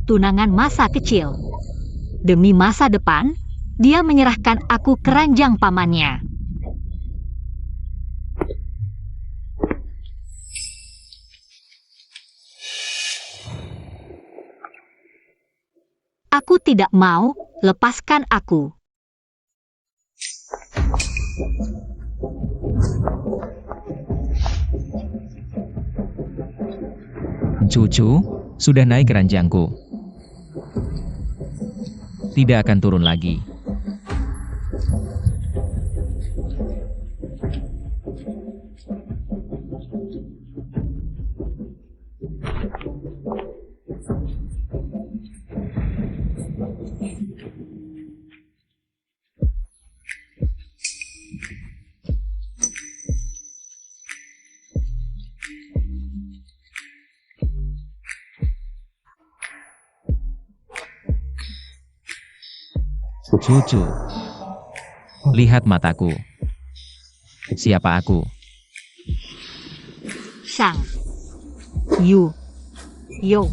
tunangan masa kecil. Demi masa depan, dia menyerahkan aku ke ranjang pamannya. Aku tidak mau, lepaskan aku. Cucu, sudah naik ke ranjangku. Tidak akan turun lagi. Cucu, lihat mataku. Siapa aku? Shang Yu Yo.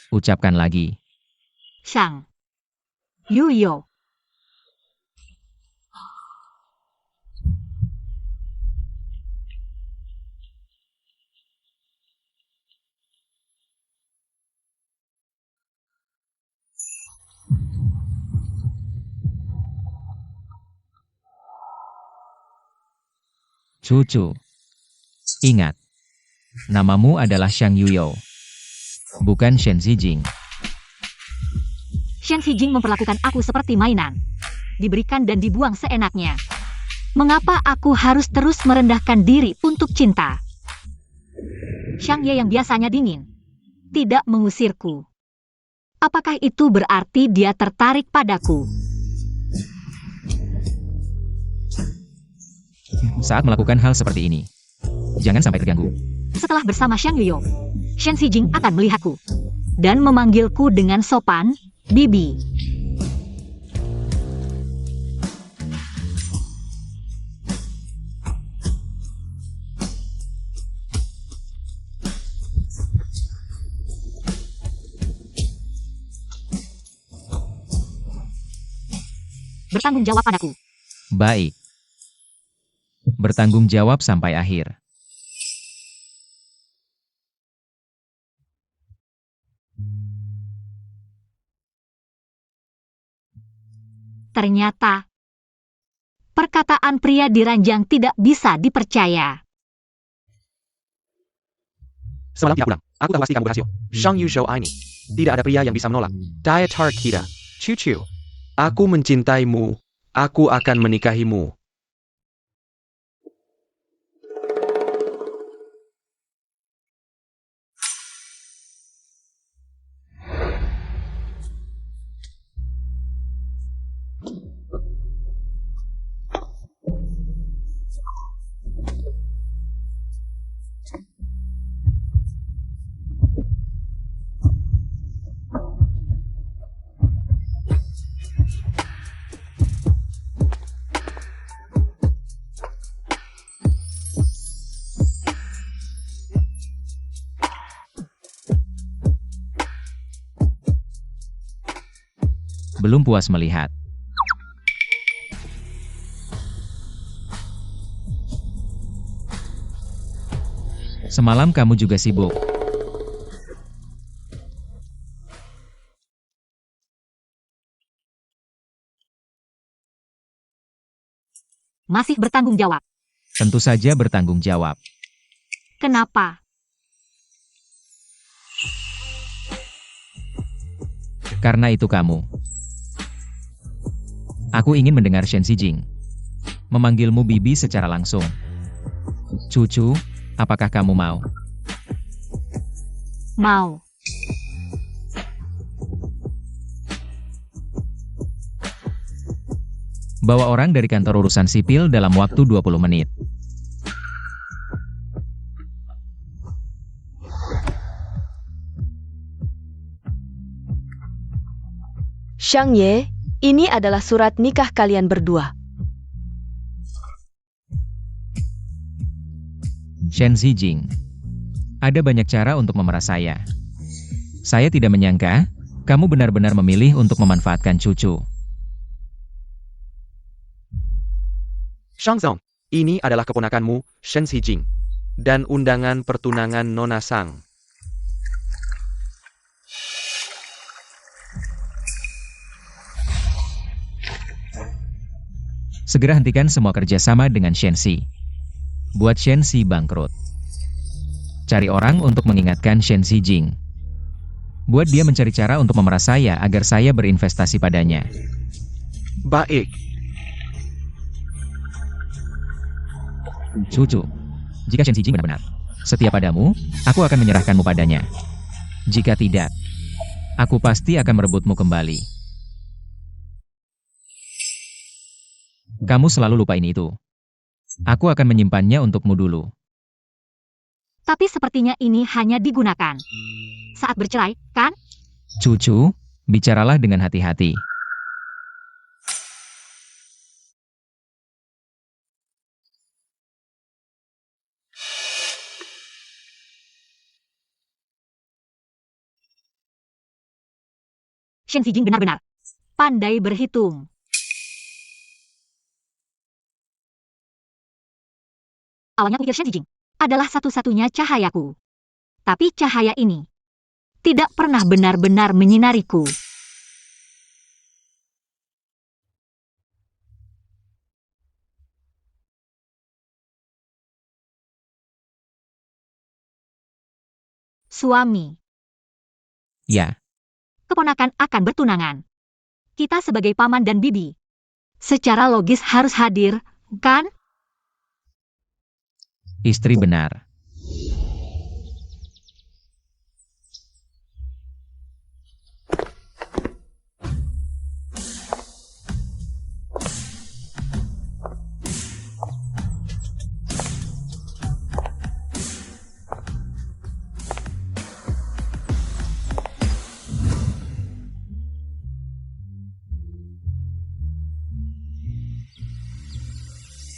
Ucapkan lagi. Shang Yu Yo. Cucu, ingat, namamu adalah Shang Yuyo, bukan Shen Zijing. Shen Zijing memperlakukan aku seperti mainan. Diberikan dan dibuang seenaknya. Mengapa aku harus terus merendahkan diri untuk cinta? Shang Ye yang biasanya dingin, tidak mengusirku. Apakah itu berarti dia tertarik padaku? Saat melakukan hal seperti ini, jangan sampai terganggu. Setelah bersama Shang Yuyo, Shen Zijing akan melihatku dan memanggilku dengan sopan, Bibi. Bertanggung jawab padaku. Baik. Bertanggung jawab sampai akhir. Ternyata, perkataan pria di ranjang tidak bisa dipercaya. Semalam tidak pulang. Aku tahu pasti kamu berhasil. Shang Yu Shou Aini. Tidak ada pria yang bisa menolak. Daya tarik kita. Cucu. Aku mencintaimu. Aku akan menikahimu. Belum puas melihat. Semalam kamu juga sibuk. Masih bertanggung jawab. Tentu saja bertanggung jawab. Kenapa? Karena itu kamu. Aku ingin mendengar Shen Zijing memanggilmu Bibi secara langsung. Cucu, apakah kamu mau? Mau. Bawa orang dari kantor urusan sipil dalam waktu 20 menit. Shang Ye, ini adalah surat nikah kalian berdua. Shen Zijing, Ada banyak cara untuk memeras saya. Saya tidak menyangka, kamu benar-benar memilih untuk memanfaatkan cucu. Shang Zong, ini adalah keponakanmu, Shen Xijing. Dan undangan pertunangan Nona Sang. Segera hentikan semua kerjasama dengan Shenxi. Buat Shenxi bangkrut. Cari orang untuk mengingatkan Shen Xijing. Buat dia mencari cara untuk memeras saya agar saya berinvestasi padanya. Baik. Cucu, jika Shen Xijing benar-benar setia padamu, aku akan menyerahkanmu padanya. Jika tidak, aku pasti akan merebutmu kembali. Kamu selalu lupain itu. Aku akan menyimpannya untukmu dulu. Tapi sepertinya ini hanya digunakan saat bercerai, kan? Cucu, bicaralah dengan hati-hati. Shen Xijing benar-benar pandai berhitung. Awalnya kupikir Shen Xijing adalah satu-satunya cahayaku. Tapi cahaya ini tidak pernah benar-benar menyinariku. Suami, Ya, keponakan akan bertunangan. Kita sebagai paman dan bibi, secara logis harus hadir, kan? istri benar.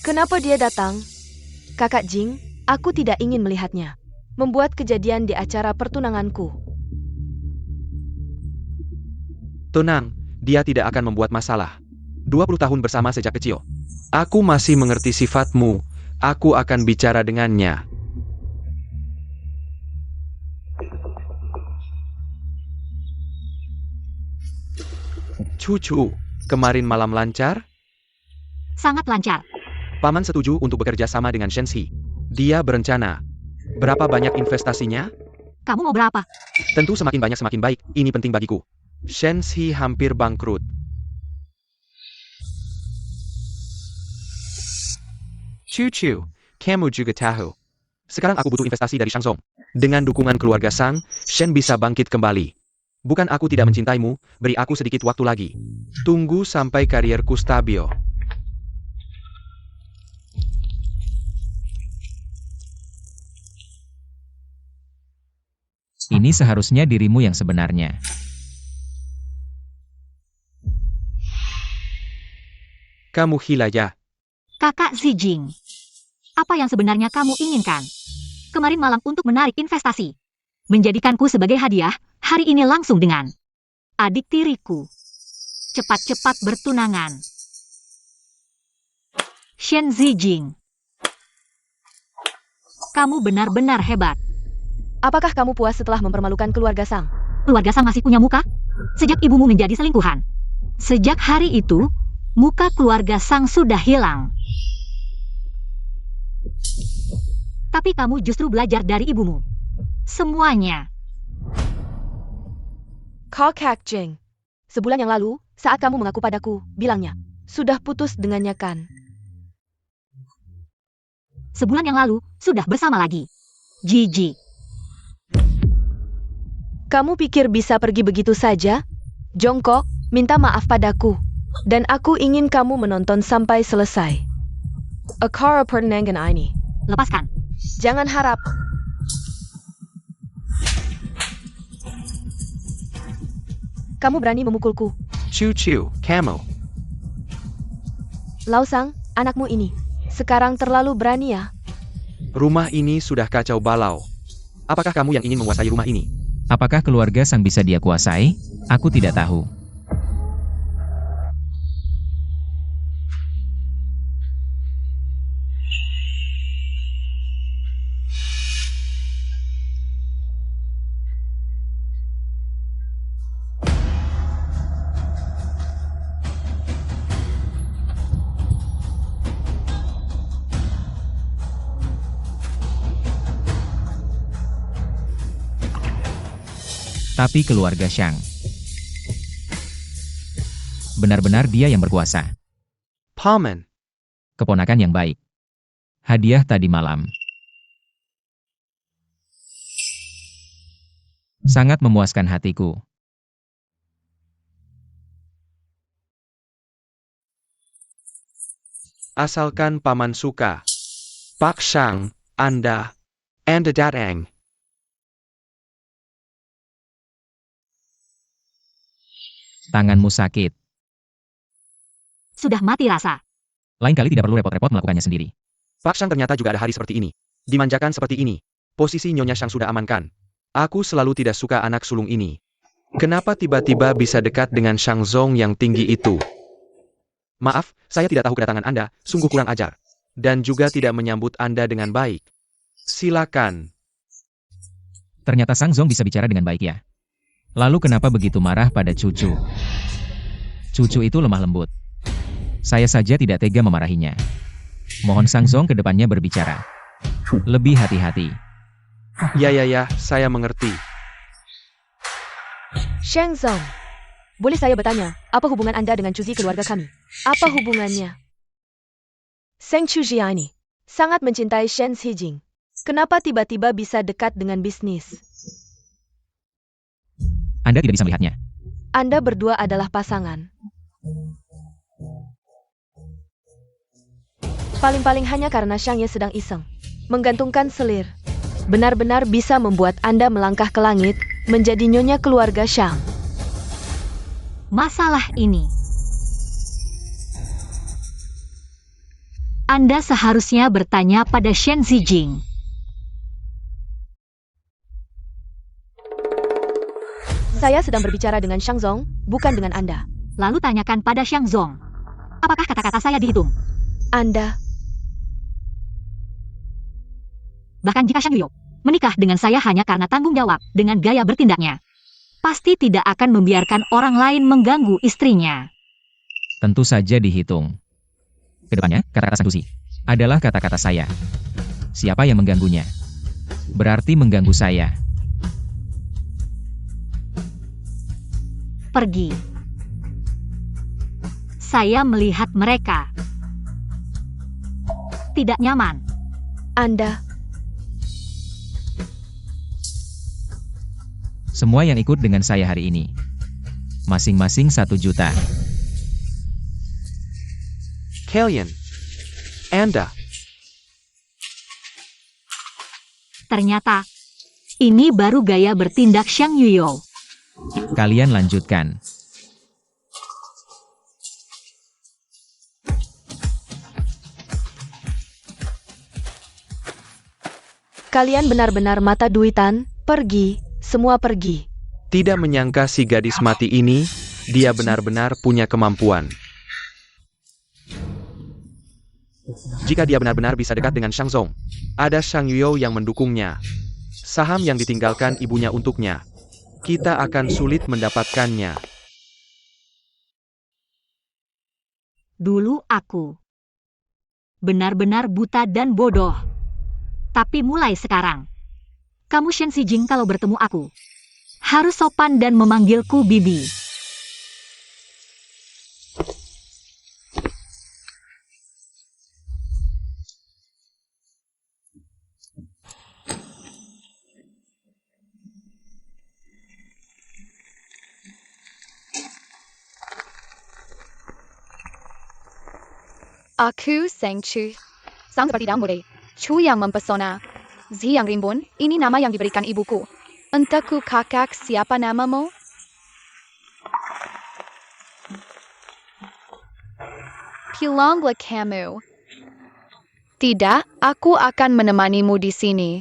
Kenapa dia datang? Kakak Jing, aku tidak ingin melihatnya. Membuat kejadian di acara pertunanganku. Tenang, dia tidak akan membuat masalah. 20 tahun bersama sejak kecil. Aku masih mengerti sifatmu. Aku akan bicara dengannya. Cucu, kemarin malam lancar? Sangat lancar. Paman setuju untuk bekerja sama dengan Shenxi. Dia berencana. Berapa banyak investasinya? Kamu mau berapa? Tentu semakin banyak semakin baik. Ini penting bagiku. Shenxi hampir bangkrut. Cucu, kamu juga tahu. Sekarang aku butuh investasi dari Shang Zong. Dengan dukungan keluarga Sang, Shen bisa bangkit kembali. Bukan aku tidak mencintaimu, beri aku sedikit waktu lagi. Tunggu sampai karierku stabil. Ini seharusnya dirimu yang sebenarnya. Kamu gila ya? Kakak Xijing, apa yang sebenarnya kamu inginkan? Kemarin malam untuk menarik investasi. Menjadikanku sebagai hadiah, hari ini langsung dengan adik tiriku. Cepat-cepat bertunangan. Shen Xijing, kamu benar-benar hebat. Apakah kamu puas setelah mempermalukan keluarga Sang? Keluarga Sang masih punya muka? Sejak ibumu menjadi selingkuhan. Sejak hari itu, muka keluarga Sang sudah hilang. Tapi kamu justru belajar dari ibumu. Semuanya. Kakak Jing, sebulan yang lalu, saat kamu mengaku padaku, bilangnya, sudah putus dengannya kan? Sebulan yang lalu, sudah bersama lagi. Jijik. Kamu pikir bisa pergi begitu saja? Jongkok, minta maaf padaku. Dan aku ingin kamu menonton sampai selesai. Akara pertunangan ini. Lepaskan. Jangan harap. Kamu berani memukulku. Cucu, kamu. Laosang, anakmu ini. Sekarang terlalu berani ya. Rumah ini sudah kacau balau. Apakah kamu yang ingin menguasai rumah ini? Apakah keluarga Sang bisa dia kuasai? Aku tidak tahu. Tapi keluarga Shang, benar-benar dia yang berkuasa. Paman, Keponakan yang baik. Hadiah tadi malam. Sangat memuaskan hatiku. asalkan Paman suka. Pak Shang, Anda datang. Tanganmu sakit. Sudah mati rasa. Lain kali tidak perlu repot-repot melakukannya sendiri. Pak Shang ternyata juga ada hari seperti ini. Dimanjakan seperti ini. Posisi Nyonya Shang sudah amankan. Aku selalu tidak suka anak sulung ini. Kenapa tiba-tiba bisa dekat dengan Shang Zong yang tinggi itu? Maaf, saya tidak tahu kedatangan Anda, sungguh kurang ajar. Dan juga tidak menyambut Anda dengan baik. Silakan. Ternyata Sang Zong bisa bicara dengan baik ya. Lalu kenapa begitu marah pada cucu? Cucu itu lemah lembut. Saya saja tidak tega memarahinya. Mohon Sang Zong ke depannya berbicara. Lebih hati-hati. Ya, saya mengerti. Shang Zong, boleh saya bertanya, apa hubungan Anda dengan cuzi keluarga kami? Apa hubungannya? Seng Chujia ini sangat mencintai Shen Xijing. Kenapa tiba-tiba bisa dekat dengan bisnis? Anda tidak bisa melihatnya. Anda berdua adalah pasangan. Paling-paling hanya karena Shang Ye sedang iseng menggantungkan selir. Benar-benar bisa membuat Anda melangkah ke langit, menjadi nyonya keluarga Shang. Masalah ini. Anda seharusnya bertanya pada Shen Zijing. Saya sedang berbicara dengan Shang Zong, bukan dengan Anda. Lalu tanyakan pada Shang Zong. Apakah kata-kata saya dihitung? Anda, Bahkan jika Shang Yuyo menikah dengan saya hanya karena tanggung jawab dengan gaya bertindaknya, pasti tidak akan membiarkan orang lain mengganggu istrinya. Tentu saja dihitung. Kedepannya, kata-kata Sang Cuzi adalah kata-kata saya. Siapa yang mengganggunya? Berarti mengganggu saya. Pergi. Saya melihat mereka. Tidak nyaman. Anda, Semua yang ikut dengan saya hari ini. Masing-masing 1 juta. Kalian. Anda. Ternyata, ini baru gaya bertindak Shang Yuyo. Kalian lanjutkan. kalian benar-benar mata duitan, pergi, semua pergi. Tidak menyangka si gadis mati ini, dia benar-benar punya kemampuan. Jika dia benar-benar bisa dekat dengan Shang Zong, ada Shang Yuyo yang mendukungnya. Saham yang ditinggalkan ibunya untuknya. Kita akan sulit mendapatkannya. Dulu aku benar-benar buta dan bodoh. Tapi mulai sekarang, kamu Shen Zijing kalau bertemu aku, harus sopan dan memanggilku Bibi. Aku Seng Chu. Sang seperti Damure. Chu yang mempesona. Zi yang rimbun, ini nama yang diberikan ibuku. Entahku kakak siapa namamu? Pilanglah kamu. Tidak, aku akan menemanimu di sini.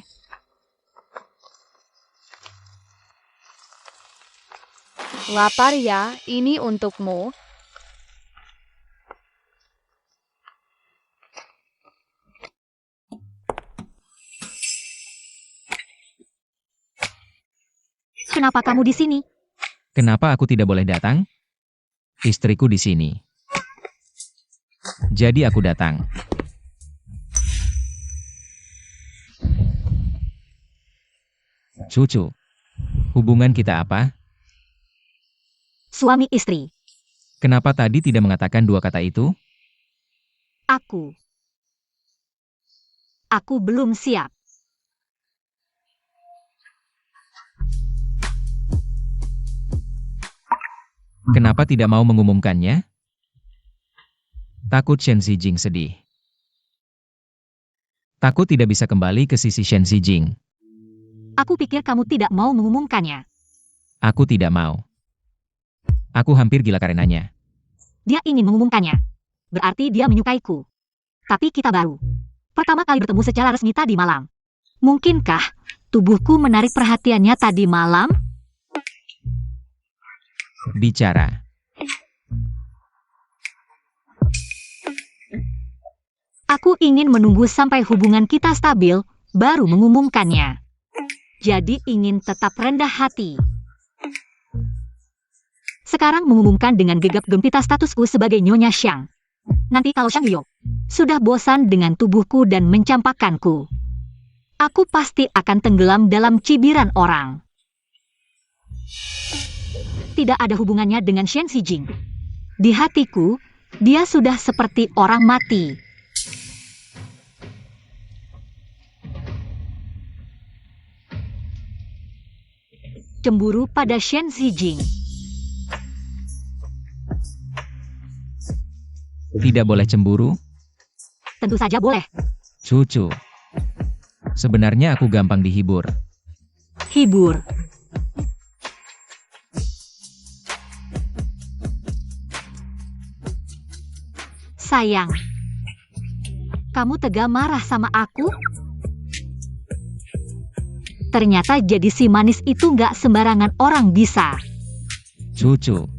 Lapar ya, ini untukmu. Kenapa kamu di sini? Kenapa aku tidak boleh datang? Istriku di sini. Jadi aku datang. Cucu, hubungan kita apa? Suami istri. Kenapa tadi tidak mengatakan dua kata itu? Aku. Aku belum siap. Kenapa tidak mau mengumumkannya? Takut Shen Xijing sedih. Takut tidak bisa kembali ke sisi Shen Xijing. Aku pikir kamu tidak mau mengumumkannya. Aku tidak mau. Aku hampir gila karenanya. Dia ingin mengumumkannya. Berarti dia menyukaiku. Tapi kita baru pertama kali bertemu secara resmi tadi malam. Mungkinkah tubuhku menarik perhatiannya tadi malam? Bicara. Aku ingin menunggu sampai hubungan kita stabil, baru mengumumkannya. Jadi ingin tetap rendah hati. Sekarang mengumumkan dengan gegap gempita statusku sebagai Nyonya Xiang. Nanti kalau Xiang Yu sudah bosan dengan tubuhku dan mencampakkanku, aku pasti akan tenggelam dalam cibiran orang. Tidak ada hubungannya dengan Shen Xijing. Di hatiku, dia sudah seperti orang mati. Cemburu pada Shen Xijing. Tidak boleh cemburu? Tentu saja boleh. Cucu. Sebenarnya aku gampang dihibur. Hibur. Sayang. Kamu tega marah sama aku? Ternyata jadi si manis itu nggak sembarangan orang bisa. Cucu.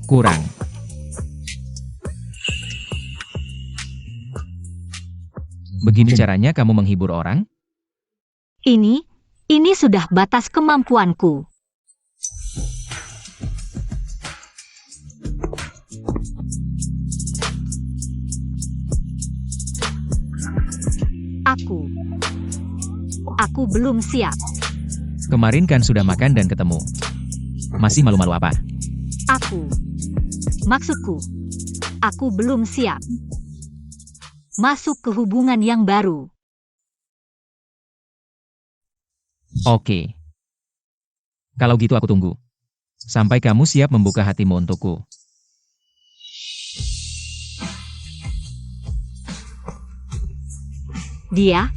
Kurang. Begini caranya kamu menghibur orang? Ini sudah batas kemampuanku. Aku belum siap. Kemarin kan sudah makan dan ketemu. Masih malu-malu apa? Maksudku, aku belum siap masuk ke hubungan yang baru. Oke. Kalau gitu aku tunggu. Sampai kamu siap membuka hatimu untukku. Dia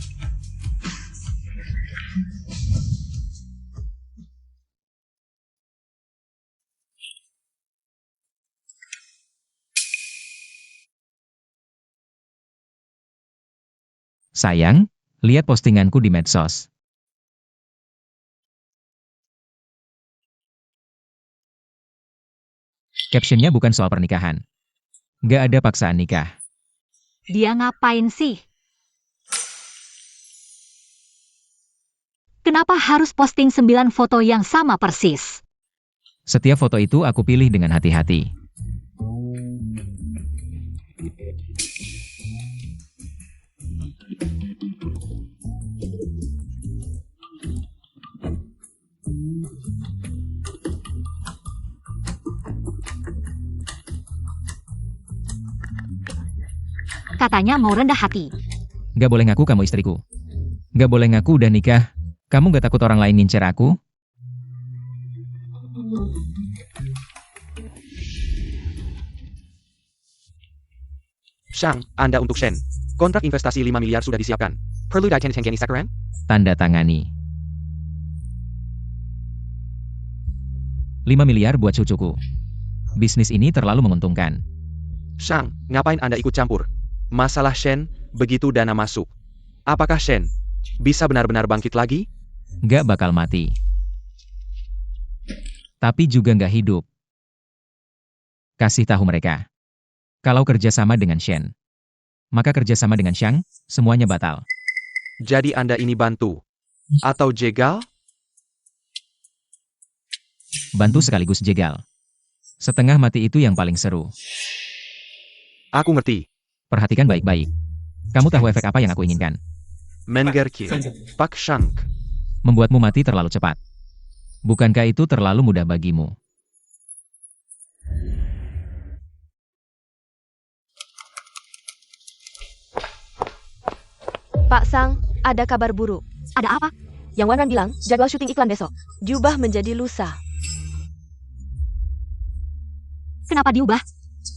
Sayang, lihat postinganku di medsos. Captionnya bukan soal pernikahan. Gak ada paksaan nikah. Dia ngapain sih? Kenapa harus posting 9 foto yang sama persis? Setiap foto itu aku pilih dengan hati-hati. Katanya mau rendah hati. Gak boleh ngaku kamu istriku. Gak boleh ngaku udah nikah. Kamu gak takut orang lain ngincer aku? Xiang, Anda untuk Shen. Kontrak investasi 5 miliar sudah disiapkan. Perlu ditangani sekarang? Tanda tangani. 5 miliar buat cucuku. Bisnis ini terlalu menguntungkan. Xiang, ngapain Anda ikut campur? Masalah Shen, begitu dana masuk. Apakah Shen bisa benar-benar bangkit lagi? Gak bakal mati. tapi juga nggak hidup. Kasih tahu mereka. Kalau kerjasama dengan Shen, maka kerjasama dengan Xiang, semuanya batal. Jadi Anda ini bantu? Atau jegal? Bantu sekaligus jegal. Setengah mati itu yang paling seru. Aku ngerti. Perhatikan baik-baik. Kamu tahu efek apa yang aku inginkan? Mengerti. Pak Shank. Membuatmu mati terlalu cepat. Bukankah itu terlalu mudah bagimu? Pak Sang, ada kabar buruk. Ada apa? Yang Wan Ran bilang, jadwal syuting iklan besok diubah menjadi lusa. Kenapa diubah?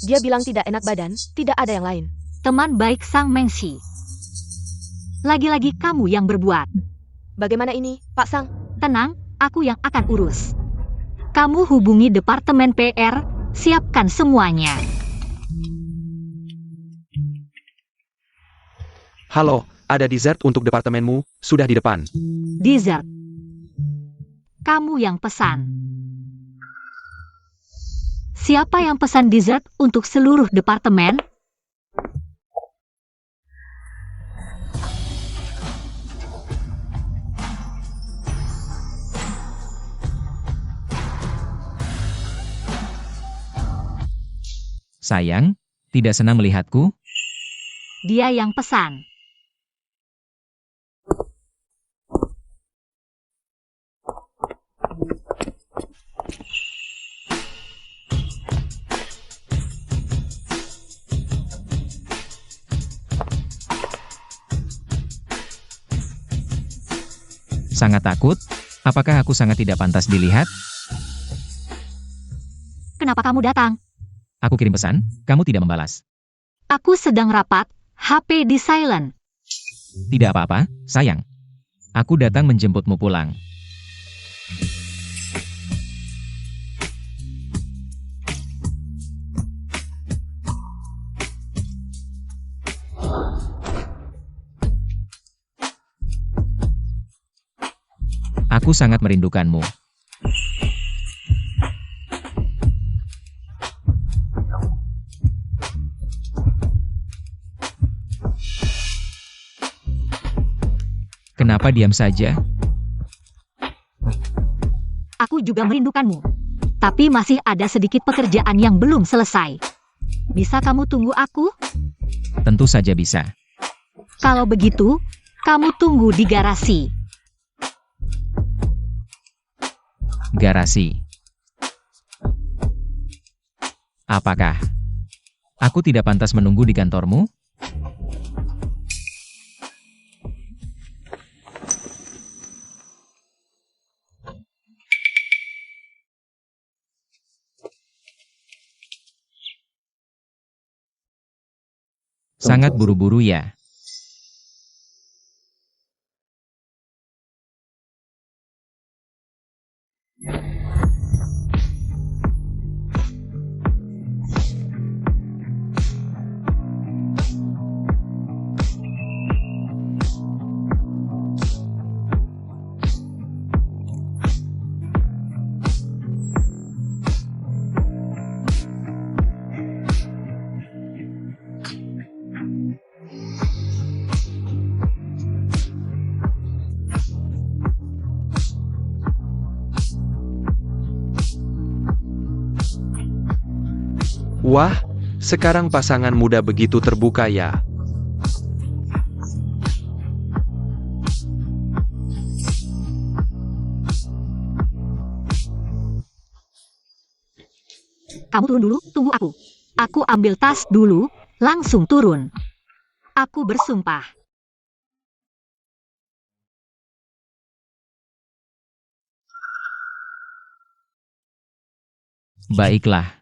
Dia bilang tidak enak badan, tidak ada yang lain. Teman baik Sang Mengshi. Lagi-lagi kamu yang berbuat. Bagaimana ini, Pak Sang? Tenang, aku yang akan urus. Kamu hubungi Departemen PR, siapkan semuanya. Halo, ada dessert untuk departemenmu, sudah di depan. Dessert. Kamu yang pesan. Siapa yang pesan dessert untuk seluruh departemen? Sayang, tidak senang melihatku? Dia yang pesan. Sangat takut? Apakah aku sangat tidak pantas dilihat? Kenapa kamu datang? Aku kirim pesan, kamu tidak membalas. Aku sedang rapat, HP di silent. Tidak apa-apa, sayang. Aku datang menjemputmu pulang. Aku sangat merindukanmu. Kenapa diam saja? Aku juga merindukanmu. Tapi masih ada sedikit pekerjaan yang belum selesai. Bisa kamu tunggu aku? Tentu saja bisa. Kalau begitu, kamu tunggu di garasi. Garasi. Apakah aku tidak pantas menunggu di kantormu? Sangat buru-buru ya. Wah, sekarang pasangan muda begitu terbuka ya. Kamu turun dulu, tunggu aku. Aku ambil tas dulu, langsung turun. Aku bersumpah. Baiklah.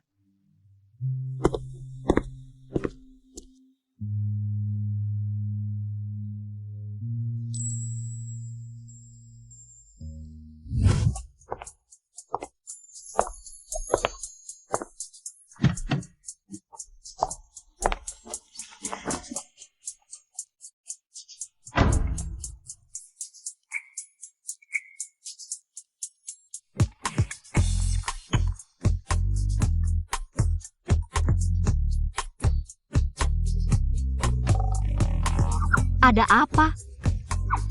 Ada apa?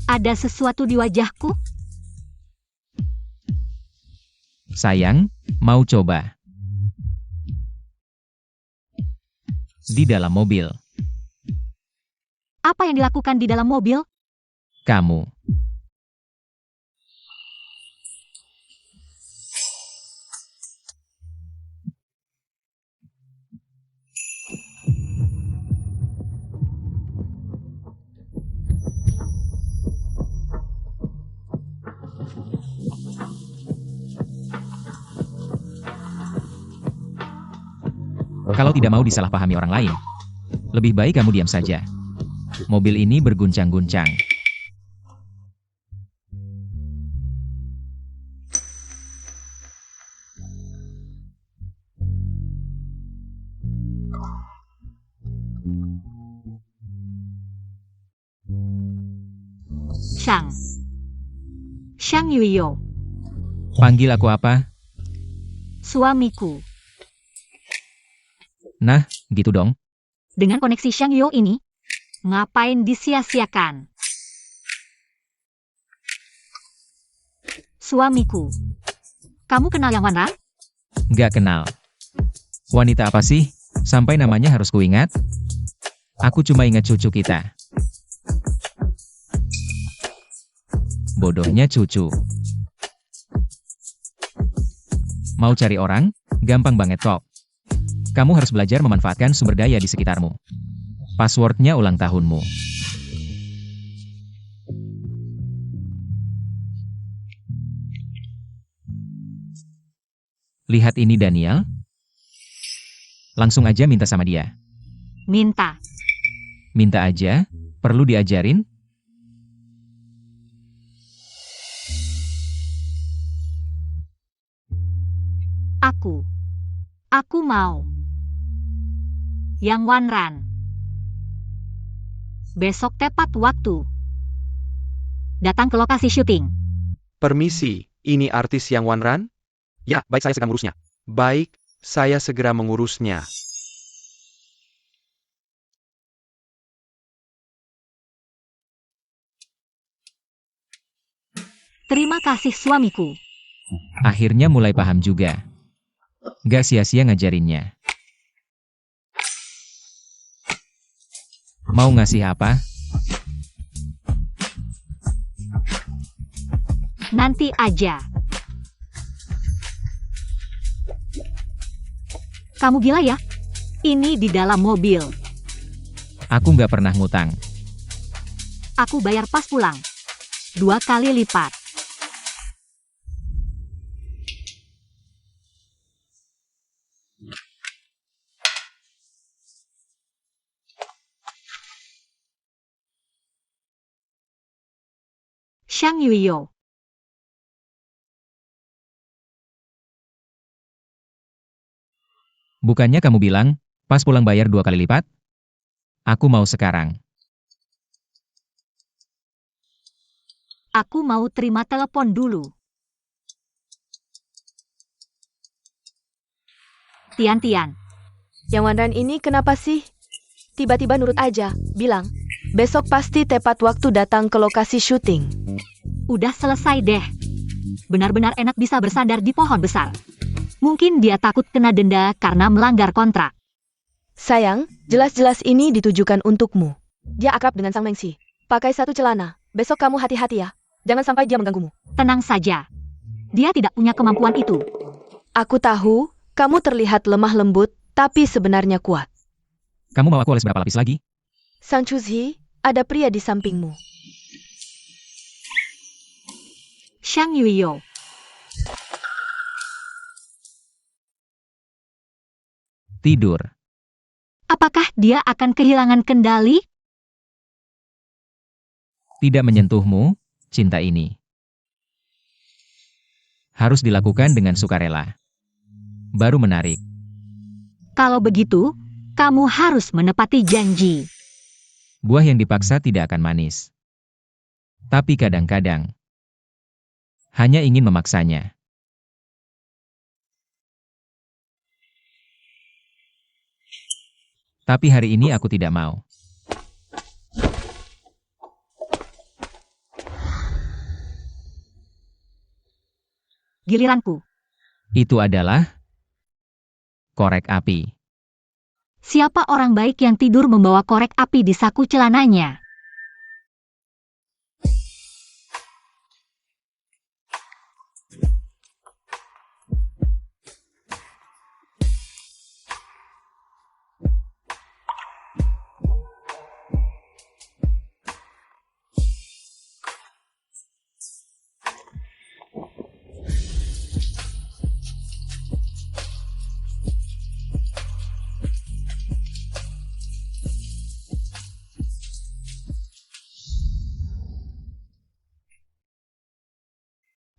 Ada sesuatu di wajahku? Sayang, mau coba? Di dalam mobil. Apa yang dilakukan di dalam mobil? Kamu. Kalau tidak mau disalahpahami orang lain, lebih baik kamu diam saja. Mobil ini berguncang-guncang. Xiang Yuyo, Panggil aku apa? suamiku. Nah, gitu dong. Dengan koneksi Xiang Yuyo ini, ngapain disia-siakan? Suamiku. Kamu kenal Yang Wanran? Gak kenal. Wanita apa sih? Sampai namanya harus kuingat? Aku cuma ingat cucu kita. Bodohnya cucu. Mau cari orang? Gampang banget kok. Kamu harus belajar memanfaatkan sumber daya di sekitarmu. Passwordnya ulang tahunmu. Lihat ini Daniel. Langsung aja minta sama dia. Minta. Minta aja, perlu diajarin? Aku mau. Yang Wanran. Besok tepat waktu. Datang ke lokasi syuting. Permisi, ini artis Yang Wanran? Ya, baik, saya sedang mengurusnya. Baik, saya segera mengurusnya. Terima kasih suamiku. Akhirnya mulai paham juga. Gak sia-sia ngajarinnya. Mau ngasih apa? Nanti aja. Kamu gila ya? Ini di dalam mobil. Aku nggak pernah ngutang. Aku bayar pas pulang. 2 kali lipat. Xiang Yuyo. Bukannya kamu bilang, pas pulang bayar 2 kali lipat? Aku mau sekarang. Aku mau terima telepon dulu. Tian. Yang Wanran ini kenapa sih? Tiba-tiba nurut aja, bilang, besok pasti tepat waktu datang ke lokasi syuting. Udah selesai deh. Benar-benar enak bisa bersandar di pohon besar. Mungkin dia takut kena denda karena melanggar kontrak. Sayang, jelas-jelas ini ditujukan untukmu. Dia akrab dengan Sang Mengsi. Pakai satu celana. Besok kamu hati-hati ya. Jangan sampai dia mengganggumu. Tenang saja. Dia tidak punya kemampuan itu. Aku tahu, kamu terlihat lemah lembut, tapi sebenarnya kuat. Kamu mau aku oles berapa lapis lagi? Sang Chuzhi, ada pria di sampingmu. Xiang Yuyo. Tidur. Apakah dia akan kehilangan kendali? Tidak menyentuhmu, cinta ini. Harus dilakukan dengan sukarela. Baru menarik. Kalau begitu, kamu harus menepati janji. Buah yang dipaksa tidak akan manis. Tapi kadang-kadang, hanya ingin memaksanya. Tapi hari ini aku tidak mau. Giliranku. Itu adalah korek api. Siapa orang baik yang tidur membawa korek api di saku celananya?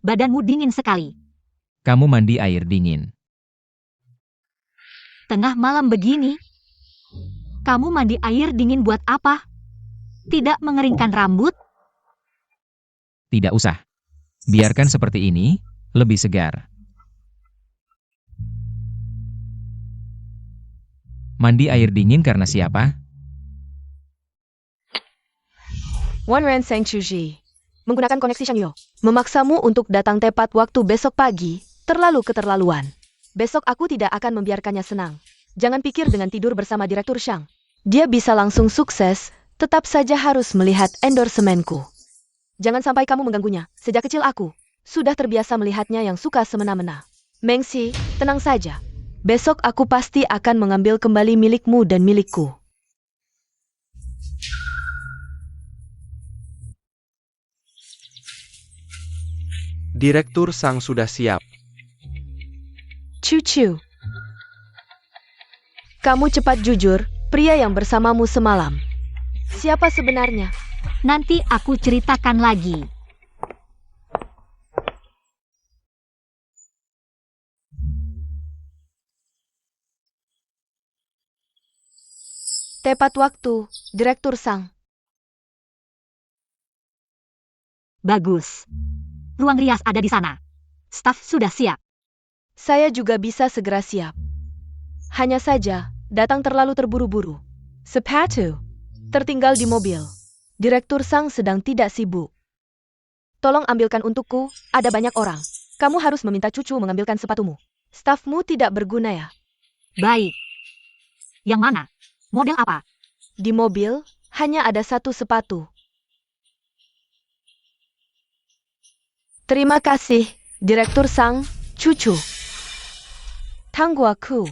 Badanmu dingin sekali. Kamu mandi air dingin. Tengah malam begini. Kamu mandi air dingin buat apa? Tidak mengeringkan rambut? Tidak usah. Biarkan seperti ini, lebih segar. Mandi air dingin karena siapa? Wanren Seng Chuji. Menggunakan koneksi Shangyo. Memaksamu untuk datang tepat waktu besok pagi, terlalu keterlaluan. Besok aku tidak akan membiarkannya senang. Jangan pikir dengan tidur bersama Direktur Shang. Dia bisa langsung sukses, tetap saja harus melihat endorsemenku. Jangan sampai kamu mengganggunya. Sejak kecil aku sudah terbiasa melihatnya yang suka semena-mena. Mengxi, tenang saja. Besok aku pasti akan mengambil kembali milikmu dan milikku. Direktur Sang sudah siap. Cucu. Kamu cepat jujur, pria yang bersamamu semalam. Siapa sebenarnya? Nanti aku ceritakan lagi. Tepat waktu, Direktur Sang. Bagus. Ruang rias ada di sana. Staf sudah siap. Saya juga bisa segera siap. Hanya saja, datang terlalu terburu-buru. Sepatu tertinggal di mobil. Direktur Sang sedang tidak sibuk. Tolong ambilkan untukku, ada banyak orang. Kamu harus meminta cucu mengambilkan sepatumu. Stafmu tidak berguna ya? Baik. Yang mana? Model apa? Di mobil, hanya ada satu sepatu. Terima kasih, Direktur Sang, cucu. Tangguh aku.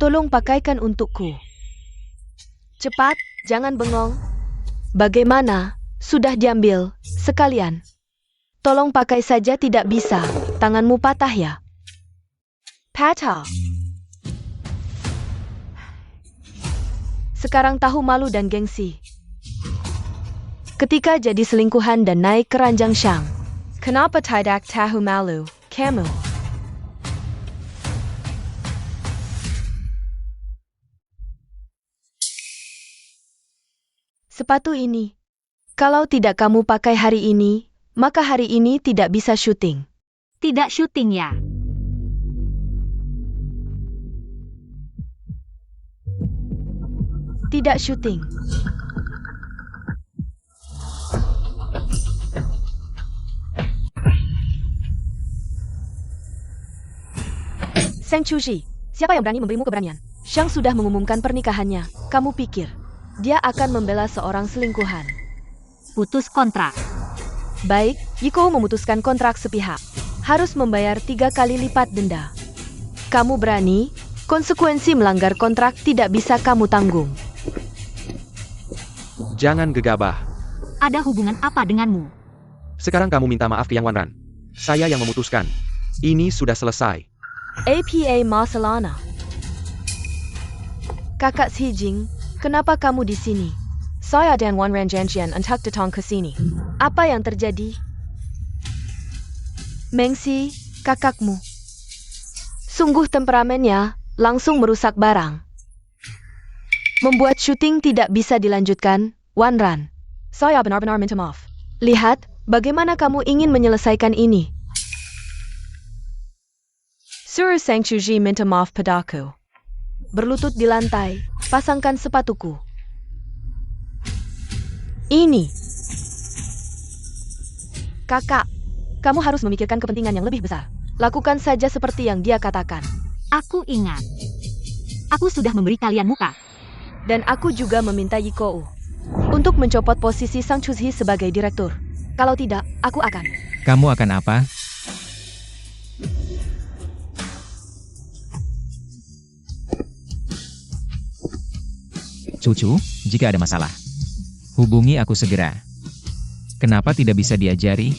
Tolong pakaikan untukku. Cepat, jangan bengong. Bagaimana? Sudah diambil, sekalian. Tolong pakai saja tidak bisa, tanganmu patah ya. Patah. Sekarang tahu malu dan gengsi. Ketika jadi selingkuhan dan naik ke ranjang Shang. Kenapa tidak tahu malu, kamu? Sepatu ini. Kalau tidak kamu pakai hari ini, maka hari ini tidak bisa syuting. Tidak syuting ya? Tidak syuting. Seng Chuji, siapa yang berani memberimu keberanian? Shang sudah mengumumkan pernikahannya. Kamu pikir dia akan membela seorang selingkuhan? Putus kontrak. Baik, Yiko memutuskan kontrak sepihak. Harus membayar 3 kali lipat denda. Kamu berani? Konsekuensi melanggar kontrak tidak bisa kamu tanggung. Jangan gegabah. Ada hubungan apa denganmu? Sekarang kamu minta maaf ke Yang Wanran. Saya yang memutuskan. Ini sudah selesai. APA Masalana. Kakak Xijing, kenapa kamu di sini? Saya dan Wanran Janjian untuk datang ke sini. Apa yang terjadi? Mengxi, kakakmu. Sungguh temperamennya, langsung merusak barang. Membuat syuting tidak bisa dilanjutkan, Wan Ran, saya benar-benar minta maaf. Lihat, bagaimana kamu ingin menyelesaikan ini. Suruh Sang Chuji minta maaf padaku. Berlutut di lantai, pasangkan sepatuku. Ini. Kakak, kamu harus memikirkan kepentingan yang lebih besar. Lakukan saja seperti yang dia katakan. Aku ingat. Aku sudah memberi kalian muka. Dan aku juga meminta Yikou untuk mencopot posisi Sang Chuji sebagai direktur. Kalau tidak, aku akan. Kamu akan apa? Cucu, jika ada masalah, hubungi aku segera. Kenapa tidak bisa diajari?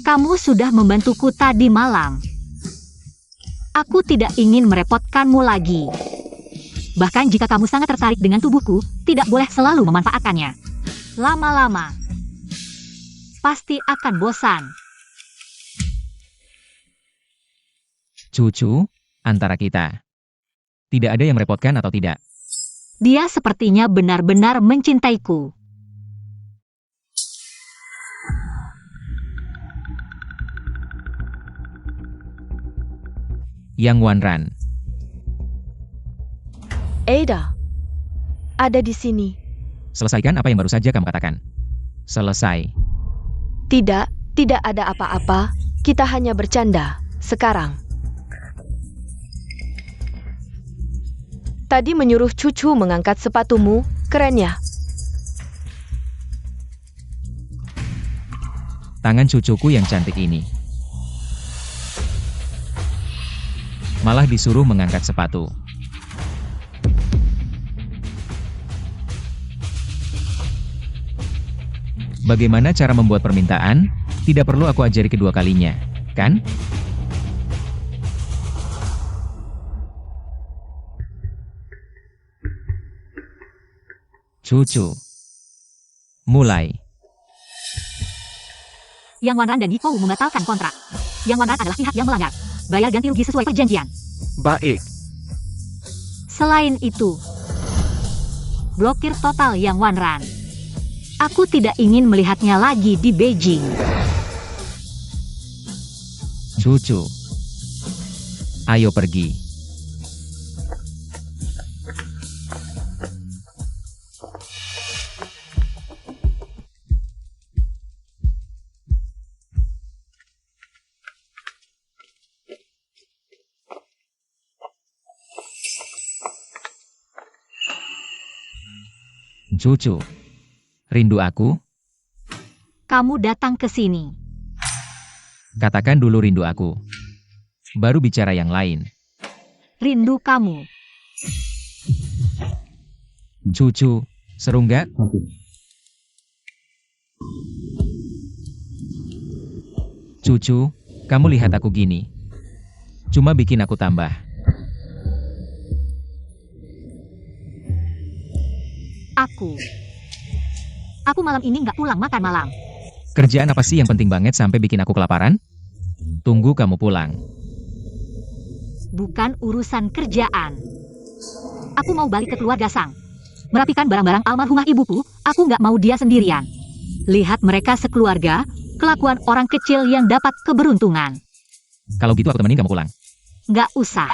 Kamu sudah membantuku tadi malam. Aku tidak ingin merepotkanmu lagi. Bahkan jika kamu sangat tertarik dengan tubuhku, tidak boleh selalu memanfaatkannya. Lama-lama, pasti akan bosan. Cucu, antara kita. Tidak ada yang merepotkan atau tidak? Dia sepertinya benar-benar mencintaiku. Yang Wan Ran. Ada. Ada di sini. Selesaikan apa yang baru saja kamu katakan. Selesai. Tidak ada apa-apa. Kita hanya bercanda. Sekarang. Tadi menyuruh cucu mengangkat sepatumu, keren ya? Tangan cucuku yang cantik ini. Malah disuruh mengangkat sepatu. Bagaimana cara membuat permintaan? Tidak perlu aku ajari kedua kalinya, kan? Cucu. Mulai. Yang Wan Ran dan Yikou membatalkan kontrak. Yang Wan Ran adalah pihak yang melanggar. Bayar ganti rugi sesuai perjanjian. Baik. Selain itu, blokir total Yang Wan Ran. Aku tidak ingin melihatnya lagi di Beijing. Cucu. Ayo pergi. Cucu. Rindu aku? Kamu datang ke sini. Katakan dulu rindu aku. Baru bicara yang lain. Rindu kamu. Cucu, seru nggak? Cucu, kamu lihat aku gini. Cuma bikin aku tambah. Aku malam ini nggak pulang makan malam. Kerjaan apa sih yang penting banget sampai bikin aku kelaparan? Tunggu kamu pulang. Bukan urusan kerjaan. Aku mau balik ke keluarga Sang. Merapikan barang-barang almarhumah ibuku, aku nggak mau dia sendirian. Lihat mereka sekeluarga, kelakuan orang kecil yang dapat keberuntungan. Kalau gitu aku temenin kamu pulang. Nggak usah.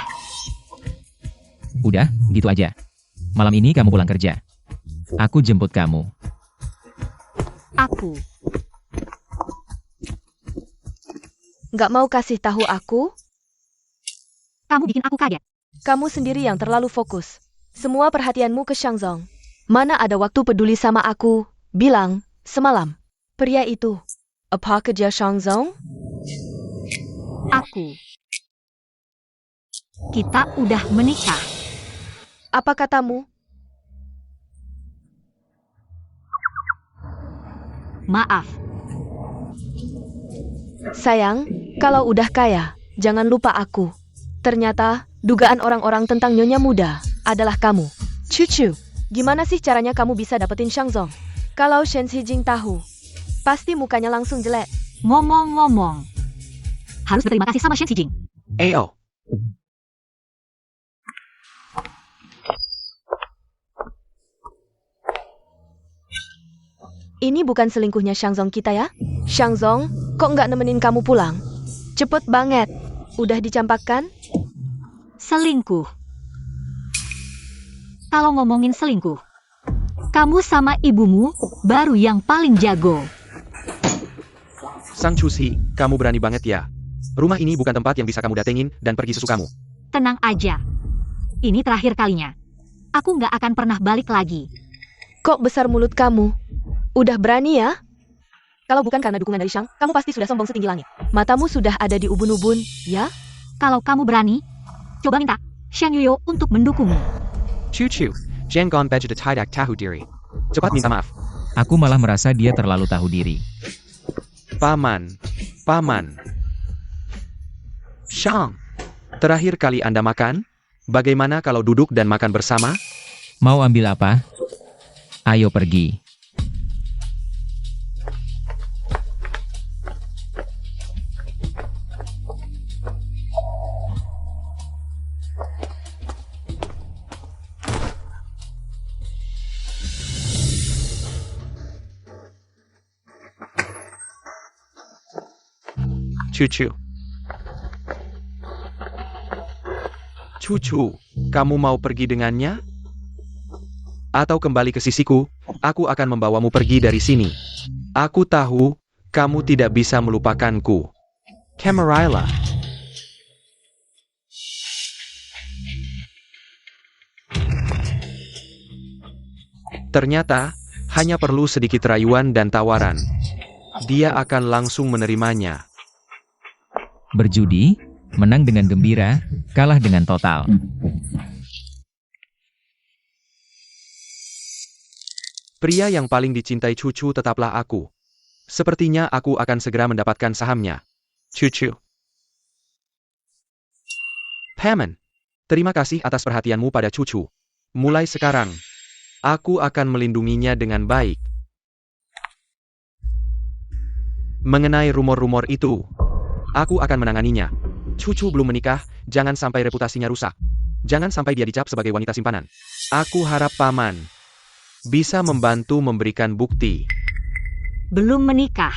Udah, gitu aja. Malam ini kamu pulang kerja. Aku jemput kamu. Aku. Nggak mau kasih tahu aku? Kamu bikin aku kaget. Kamu sendiri yang terlalu fokus. Semua perhatianmu ke Shangzong. Mana ada waktu peduli sama aku? Bilang, semalam. Pria itu. Apa kerja Shangzong? Aku. Kita udah menikah. Apa katamu? Maaf. Sayang, kalau udah kaya, jangan lupa aku. Ternyata, dugaan orang-orang tentang Nyonya Muda adalah kamu. Cucu, gimana sih caranya kamu bisa dapetin Shangzong? Kalau Shen Xijing tahu, pasti mukanya langsung jelek. Ngomong-ngomong. Harus berterima kasih sama Shen Xijing. Ayo. Ini bukan selingkuhnya Shangzong kita ya? Shangzong, kok nggak nemenin kamu pulang? Cepet banget. Udah dicampakkan? Selingkuh. Kalau ngomongin selingkuh, kamu sama ibumu baru yang paling jago. Sang Chuzi, kamu berani banget ya. Rumah ini bukan tempat yang bisa kamu datengin dan pergi sesukamu. Tenang aja. Ini terakhir kalinya. Aku nggak akan pernah balik lagi. Kok besar mulut kamu? Udah berani ya? Kalau bukan karena dukungan dari Shang, kamu pasti sudah sombong setinggi langit. Matamu sudah ada di ubun-ubun, ya? Kalau kamu berani, coba minta Xiang Yuyo untuk mendukungmu. Chu, jangan baju de tidak tahu diri. Cepat minta maaf. Aku malah merasa dia terlalu tahu diri. Paman. Shang, terakhir kali Anda makan? Bagaimana kalau duduk dan makan bersama? Mau ambil apa? Ayo pergi. Cucu, kamu mau pergi dengannya? Atau kembali ke sisiku, aku akan membawamu pergi dari sini. Aku tahu, kamu tidak bisa melupakanku. Camarilla. Ternyata, hanya perlu sedikit rayuan dan tawaran. Dia akan langsung menerimanya. Berjudi, menang dengan gembira, kalah dengan total. Pria yang paling dicintai Cucu tetaplah aku. Sepertinya aku akan segera mendapatkan sahamnya. Cucu. Paman, terima kasih atas perhatianmu pada Cucu. Mulai sekarang, aku akan melindunginya dengan baik. Mengenai rumor-rumor itu, aku akan menanganinya. Cucu belum menikah, jangan sampai reputasinya rusak. Jangan sampai dia dicap sebagai wanita simpanan. Aku harap Paman bisa membantu memberikan bukti. Belum menikah.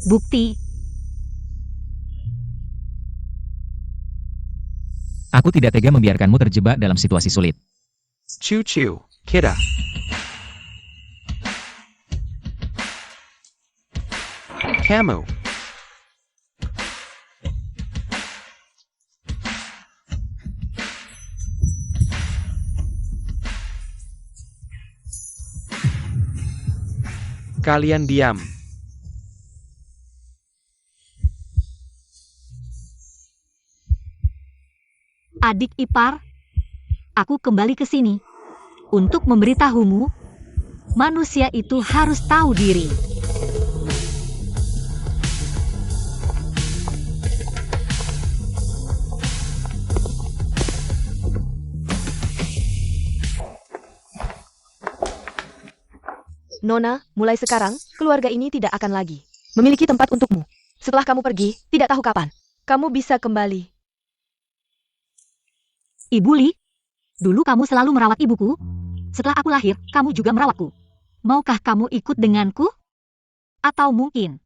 Bukti. Aku tidak tega membiarkanmu terjebak dalam situasi sulit. Cucu, kita. Kamu. Kalian diam. Adik ipar, aku kembali ke sini untuk memberitahumu, manusia itu harus tahu diri. Nona, mulai sekarang, keluarga ini tidak akan lagi memiliki tempat untukmu. Setelah kamu pergi, tidak tahu kapan, kamu bisa kembali. Ibu Li, dulu kamu selalu merawat ibuku. Setelah aku lahir, kamu juga merawatku. Maukah kamu ikut denganku? Atau mungkin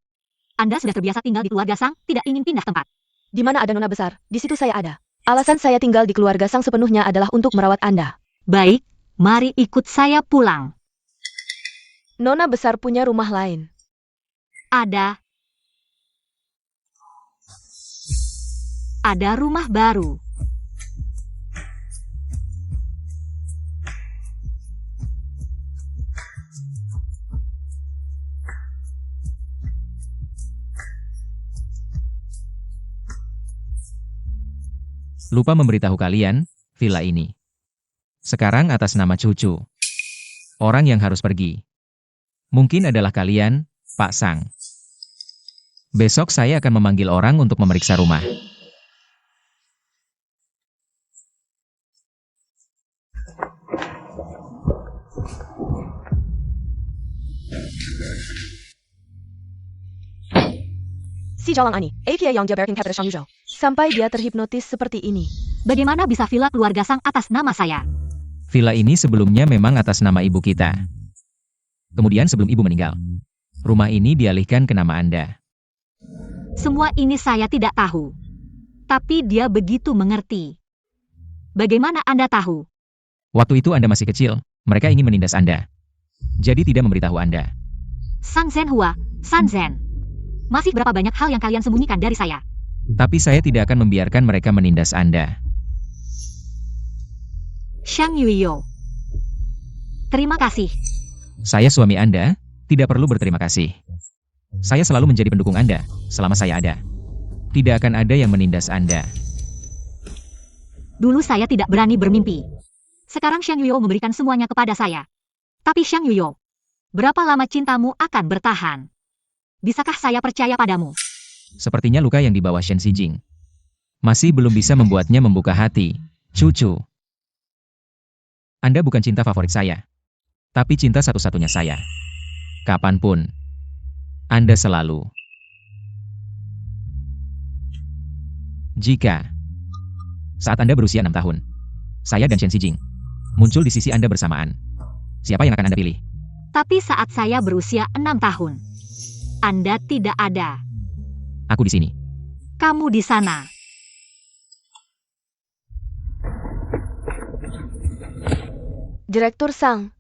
Anda sudah terbiasa tinggal di keluarga Sang, tidak ingin pindah tempat? Di mana ada nona besar, di situ saya ada. Alasan saya tinggal di keluarga Sang sepenuhnya adalah untuk merawat Anda. Baik, mari ikut saya pulang. Nona besar punya rumah lain. Ada rumah baru. Lupa memberitahu kalian, villa ini sekarang atas nama Cucu. Orang yang harus pergi mungkin adalah kalian, Pak Sang. Besok saya akan memanggil orang untuk memeriksa rumah. Si Jalang Ani, aka yang dia berking kepada Shang Yuzhou. Sampai dia terhipnotis seperti ini. Bagaimana bisa villa keluarga Sang atas nama saya? Villa ini sebelumnya memang atas nama ibu kita. Kemudian sebelum ibu meninggal, rumah ini dialihkan ke nama Anda. Semua ini saya tidak tahu. Tapi dia begitu mengerti. Bagaimana Anda tahu? Waktu itu Anda masih kecil, mereka ingin menindas Anda. Jadi tidak memberitahu Anda. Sang Zhenhua, San Zhen. Masih berapa banyak hal yang kalian sembunyikan dari saya? Tapi saya tidak akan membiarkan mereka menindas Anda. Xiang Yuyo. Terima kasih. Saya suami Anda, tidak perlu berterima kasih. Saya selalu menjadi pendukung Anda, selama saya ada. Tidak akan ada yang menindas Anda. Dulu saya tidak berani bermimpi. Sekarang Xiang Yuyo memberikan semuanya kepada saya. Tapi Xiang Yuyo, berapa lama cintamu akan bertahan? Bisakah saya percaya padamu? Sepertinya luka yang di bawah Shen Xijing masih belum bisa membuatnya membuka hati. Cucu. Anda bukan cinta favorit saya. Tapi cinta satu-satunya saya. Kapanpun. Anda selalu. Jika saat Anda berusia 6 tahun, saya dan Shen Xijing muncul di sisi Anda bersamaan, siapa yang akan Anda pilih? Tapi saat saya berusia 6 tahun, Anda tidak ada. Aku di sini. Kamu di sana. Direktur Sang,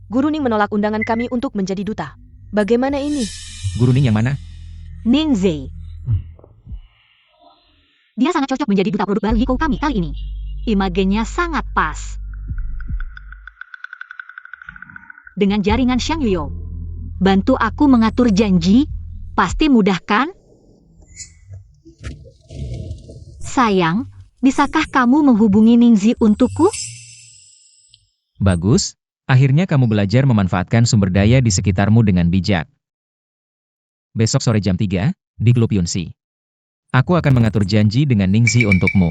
Guru Ning menolak undangan kami untuk menjadi duta. Bagaimana ini? Guru Ning yang mana? Ning Zhe. Dia sangat cocok menjadi duta produk baru Yiko kami kali ini. Imagenya sangat pas. Dengan jaringan Xiang Yuyo, bantu aku mengatur janji, pasti mudah kan? Sayang, bisakah kamu menghubungi Ningzi untukku? Bagus, akhirnya kamu belajar memanfaatkan sumber daya di sekitarmu dengan bijak. Besok sore jam 3, di Klub Yunxi. Aku akan mengatur janji dengan Ningzi untukmu.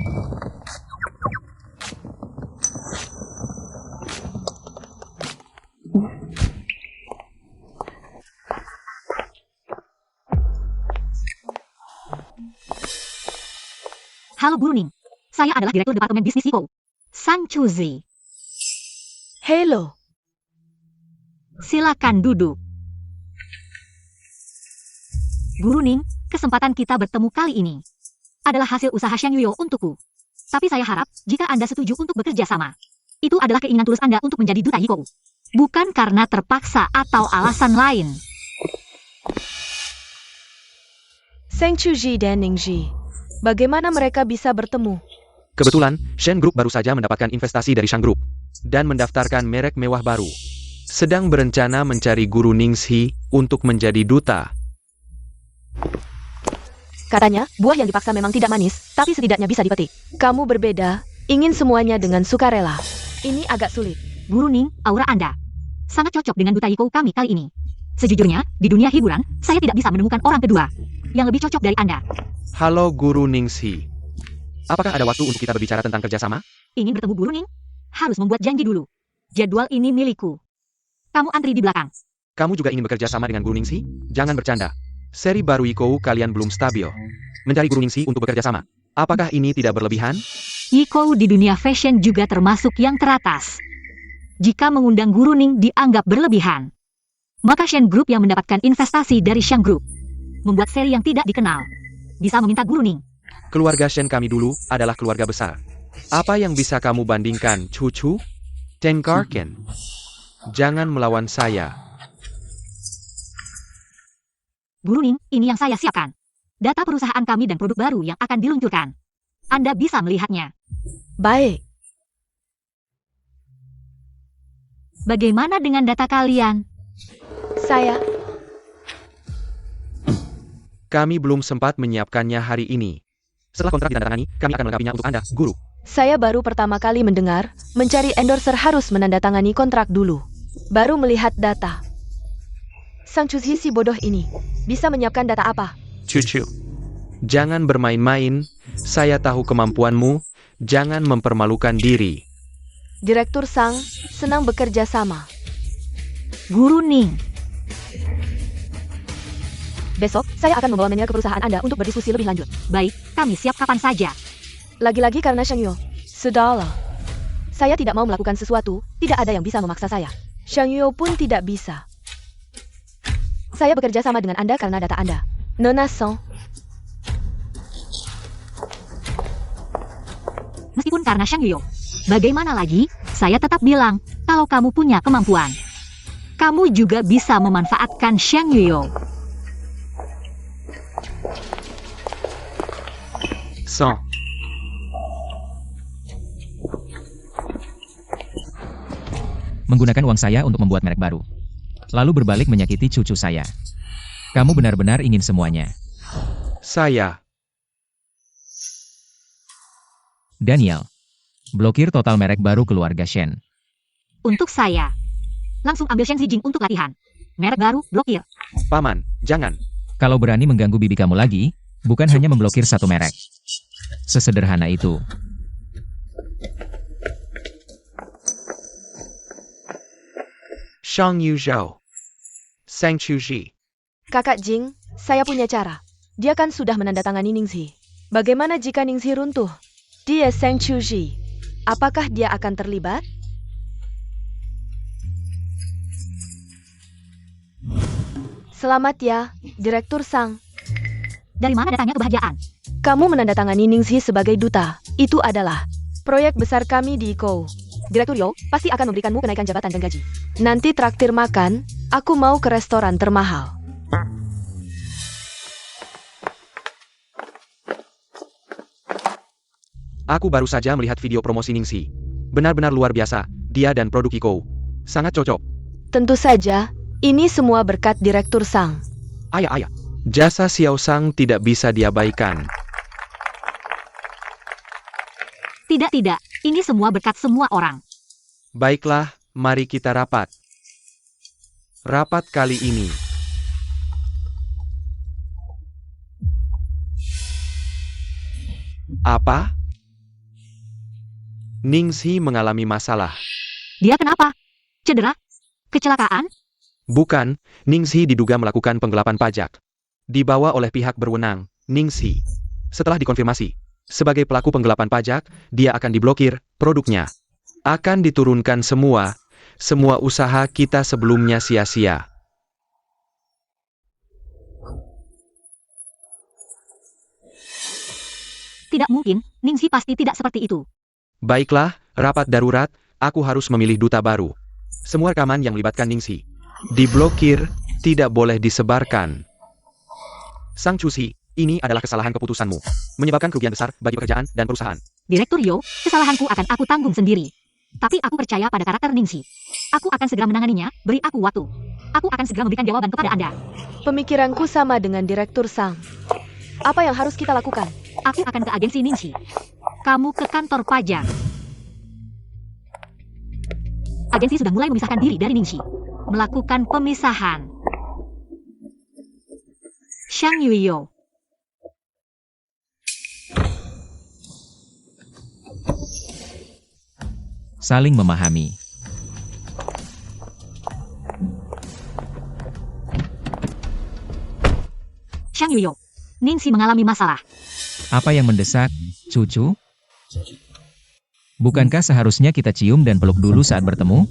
Halo Guru Ning, saya adalah Direktur Departemen Bisnis Yiko, Sang Chuzi. Hello. Silakan duduk. Guru Ning, kesempatan kita bertemu kali ini adalah hasil usaha Xiang Yuyo untukku. Tapi saya harap, jika Anda setuju untuk bekerja sama, itu adalah keinginan tulus Anda untuk menjadi duta Yiko. Bukan karena terpaksa atau alasan lain. Seng Chuji dan Ningji. Bagaimana mereka bisa bertemu? Kebetulan, Shen Group baru saja mendapatkan investasi dari Shang Group dan mendaftarkan merek mewah baru. Sedang berencana mencari Guru Ningxi untuk menjadi duta. Katanya, buah yang dipaksa memang tidak manis, tapi setidaknya bisa dipetik. Kamu berbeda, ingin semuanya dengan sukarela. Ini agak sulit. Guru Ning, aura Anda sangat cocok dengan duta Yiko kami kali ini. Sejujurnya, di dunia hiburan, saya tidak bisa menemukan orang kedua yang lebih cocok dari Anda. Halo Guru Ningxi. Apakah ada waktu untuk kita berbicara tentang kerjasama? Ingin bertemu Guru Ning? Harus membuat janji dulu. Jadwal ini milikku. Kamu antri di belakang. Kamu juga ingin bekerja sama dengan Guru Ningxi? Jangan bercanda. Seri baru Yiko kalian belum stabil. Mencari Guru Ningxi untuk bekerja sama. Apakah ini tidak berlebihan? Yiko di dunia fashion juga termasuk yang teratas. Jika mengundang Guru Ning dianggap berlebihan, maka Shen Group yang mendapatkan investasi dari Shang Group membuat seri yang tidak dikenal bisa meminta Guru Ning. Keluarga Shen kami dulu adalah keluarga besar. Apa yang bisa kamu bandingkan, cucu? Tengkarken. Jangan melawan saya. Guru Ning, ini yang saya siapkan. Data perusahaan kami dan produk baru yang akan diluncurkan. Anda bisa melihatnya. Baik. Bagaimana dengan data kalian? Saya, Kami belum sempat menyiapkannya hari ini. Setelah kontrak ditandatangani, kami akan melengkapinya untuk Anda, Guru. saya baru pertama kali mendengar, mencari endorser harus menandatangani kontrak dulu. Baru melihat data. Sang Chuzi si bodoh ini, bisa menyiapkan data apa? Cucu. Jangan bermain-main, saya tahu kemampuanmu, jangan mempermalukan diri. Direktur Sang, senang bekerja sama. Guru Ning, Besok, saya akan membawa manajer ke perusahaan Anda untuk berdiskusi lebih lanjut. baik, kami siap kapan saja. Lagi-lagi karena Shang Yuo. Sudahlah. Saya tidak mau melakukan sesuatu, tidak ada yang bisa memaksa saya. Shang Yuo pun tidak bisa. Saya bekerja sama dengan Anda karena data Anda. Nona Song, Meskipun karena Xiang Yuyo. Bagaimana lagi, saya tetap bilang, kalau kamu punya kemampuan, kamu juga bisa memanfaatkan Xiang Yuyo. Song. Menggunakan uang saya untuk membuat merek baru. Lalu berbalik menyakiti cucu saya. Kamu benar-benar ingin semuanya. Saya. Daniel. Blokir total merek baru keluarga Shen. Untuk saya, langsung ambil Shen Zijing untuk latihan. Merek baru, blokir. Paman, jangan. Kalau berani mengganggu bibi kamu lagi, bukan hanya memblokir satu merek. Sesederhana itu. Shang Yu Zhao. Sang Chu Ji. Kakak Jing, saya punya cara. Dia kan sudah menandatangani Ningxi. Bagaimana jika Ningxi runtuh? Dia Sang Chu Ji. Apakah dia akan terlibat? Selamat ya, Direktur Sang. Dari mana datangnya kebahagiaan? Kamu menandatangani Ningxi sebagai duta. Itu adalah proyek besar kami di Ikou. Direktur Yo pasti akan memberikanmu kenaikan jabatan dan gaji. Nanti traktir makan, aku mau ke restoran termahal. Aku baru saja melihat video promosi Ningxi. Benar-benar luar biasa, dia dan produk Ikou. Sangat cocok. Tentu saja, ini semua berkat Direktur Sang. Ayah. Jasa Xiao Sang tidak bisa diabaikan. Tidak, ini semua berkat semua orang. Baiklah, mari kita rapat. Rapat kali ini. Apa? Ningxi mengalami masalah. Dia kenapa? Cedera? Kecelakaan? Bukan, Ningxi diduga melakukan penggelapan pajak. Dibawa oleh pihak berwenang, Ningxi. Setelah dikonfirmasi, sebagai pelaku penggelapan pajak, dia akan diblokir, produknya akan diturunkan semua usaha kita sebelumnya sia-sia. Tidak mungkin, Ningxi pasti tidak seperti itu. Baiklah, rapat darurat, aku harus memilih duta baru. Semua rekaman yang melibatkan Ningxi diblokir, tidak boleh disebarkan. Sang Cusi, ini adalah kesalahan keputusanmu. Menyebabkan kerugian besar bagi pekerjaan dan perusahaan. Direktur Yo, kesalahanku akan aku tanggung sendiri. Tapi aku percaya pada karakter Ningxi. Aku akan segera menanganinya, beri aku waktu. Aku akan segera memberikan jawaban kepada Anda. Pemikiranku sama dengan Direktur Sang. Apa yang harus kita lakukan? Aku akan ke agensi Ningxi. Kamu ke kantor pajak. Agensi sudah mulai memisahkan diri dari Ningxi. Melakukan pemisahan. Xiang Yuyo. Saling memahami. Xiang Yuyo. Ningxi mengalami masalah. Apa yang mendesak, cucu? Bukankah seharusnya kita cium dan peluk dulu saat bertemu?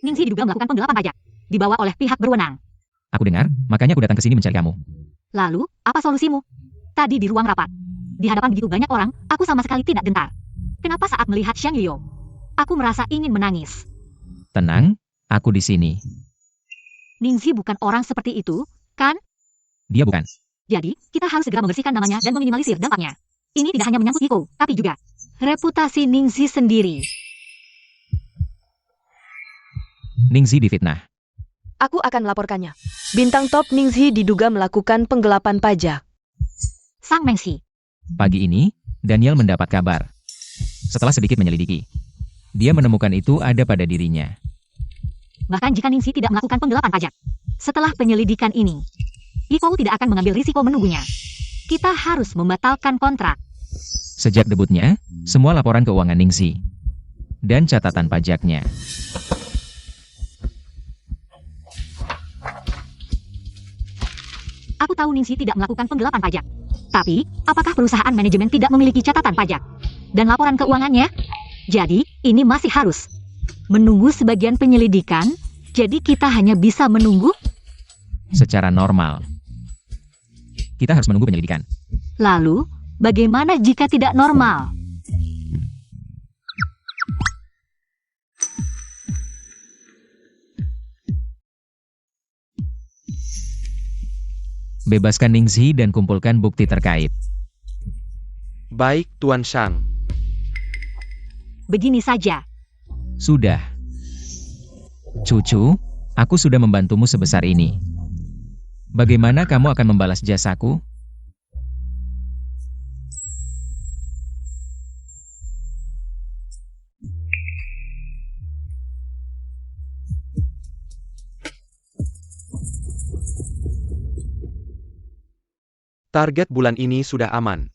Ningxi diduga melakukan penggelapan pajak. Dibawa oleh pihak berwenang. Aku dengar, makanya aku datang ke sini mencari kamu. Lalu, apa solusimu? Tadi di ruang rapat. Di hadapan begitu banyak orang, aku sama sekali tidak gentar. Kenapa saat melihat Xiang Yuyo? Aku merasa ingin menangis. Tenang, aku di sini. Ningxi bukan orang seperti itu, kan? Dia bukan. Jadi, kita harus segera membersihkan namanya dan meminimalisir dampaknya. Ini tidak hanya menyangkut Iko, tapi juga reputasi Ningxi sendiri. Ningxi difitnah. Aku akan melaporkannya. Bintang top Ningxi diduga melakukan penggelapan pajak. Sang Mengxi. Pagi ini, Daniel mendapat kabar. Setelah sedikit menyelidiki, dia menemukan itu ada pada dirinya. Bahkan jika Ningxi tidak melakukan penggelapan pajak. Setelah penyelidikan ini, Iko tidak akan mengambil risiko menunggunya. Kita harus membatalkan kontrak. Sejak debutnya, semua laporan keuangan Ningxi dan catatan pajaknya. Aku tahu Ningxi tidak melakukan penggelapan pajak. Tapi, apakah perusahaan manajemen tidak memiliki catatan pajak dan laporan keuangannya? Jadi, ini masih harus menunggu sebagian penyelidikan. Jadi kita hanya bisa menunggu? Secara normal. Kita harus menunggu penyelidikan. Lalu, bagaimana jika tidak normal? Bebaskan Ningxi dan kumpulkan bukti terkait. Baik, Tuan Shang. Begini saja. Sudah. Cucu, aku sudah membantumu sebesar ini. Bagaimana kamu akan membalas jasaku? Target bulan ini sudah aman.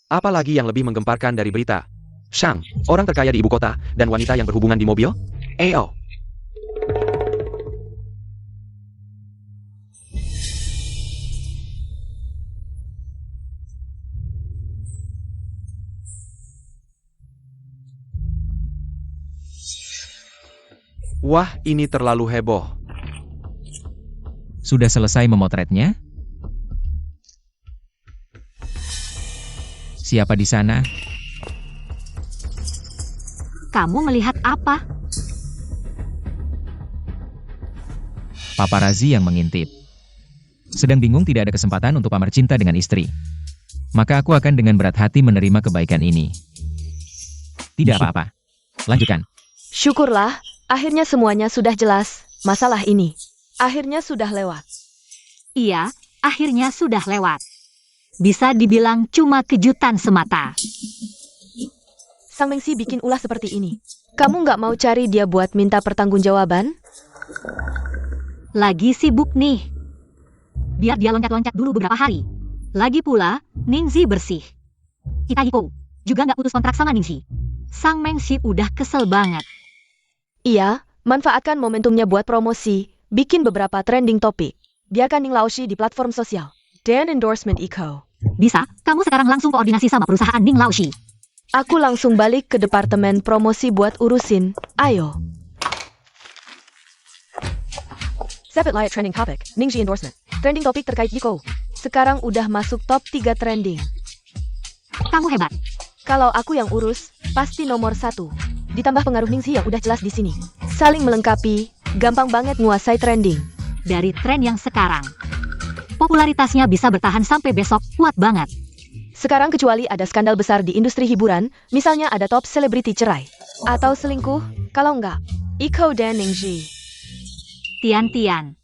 Apalagi yang lebih menggemparkan dari berita? Shang, orang terkaya di ibu kota, dan wanita yang berhubungan di mobil? Ayo. Wah, ini terlalu heboh. Sudah selesai memotretnya? Siapa di sana? Kamu melihat apa? Paparazi yang mengintip. Sedang bingung tidak ada kesempatan untuk pamer cinta dengan istri. Maka aku akan dengan berat hati menerima kebaikan ini. Tidak apa-apa. Lanjutkan. Syukurlah, akhirnya semuanya sudah jelas. Masalah ini akhirnya sudah lewat. Iya, akhirnya sudah lewat. Bisa dibilang cuma kejutan semata. Sang Mengsi bikin ulah seperti ini. Kamu nggak mau cari dia buat minta pertanggungjawaban? Lagi sibuk nih. Biar dia loncat-loncat dulu beberapa hari. Lagi pula, Ningxi bersih. Itahiko juga nggak putus kontrak sama Ningxi. Sang Mengsi udah kesel banget. Iya, manfaatkan momentumnya buat promosi, bikin beberapa trending topik. Biarkan Ning Laoshi di platform sosial. Dan endorsement Iko. Bisa, kamu sekarang langsung koordinasi sama perusahaan Ning Laoshi. Aku langsung balik ke departemen promosi buat urusin. Ayo. Sepet Light trending topic, Ningxi endorsement. Trending topik terkait Yiko. Sekarang udah masuk top 3 trending. Kamu hebat. Kalau aku yang urus, pasti nomor 1. Ditambah pengaruh Ningxi yang udah jelas di sini. Saling melengkapi, gampang banget nguasai trending. Dari tren yang sekarang, popularitasnya bisa bertahan sampai besok, kuat banget. Sekarang kecuali ada skandal besar di industri hiburan, misalnya ada top selebriti cerai. Atau selingkuh, kalau enggak, Iko dan Ningxi. Tian-Tian.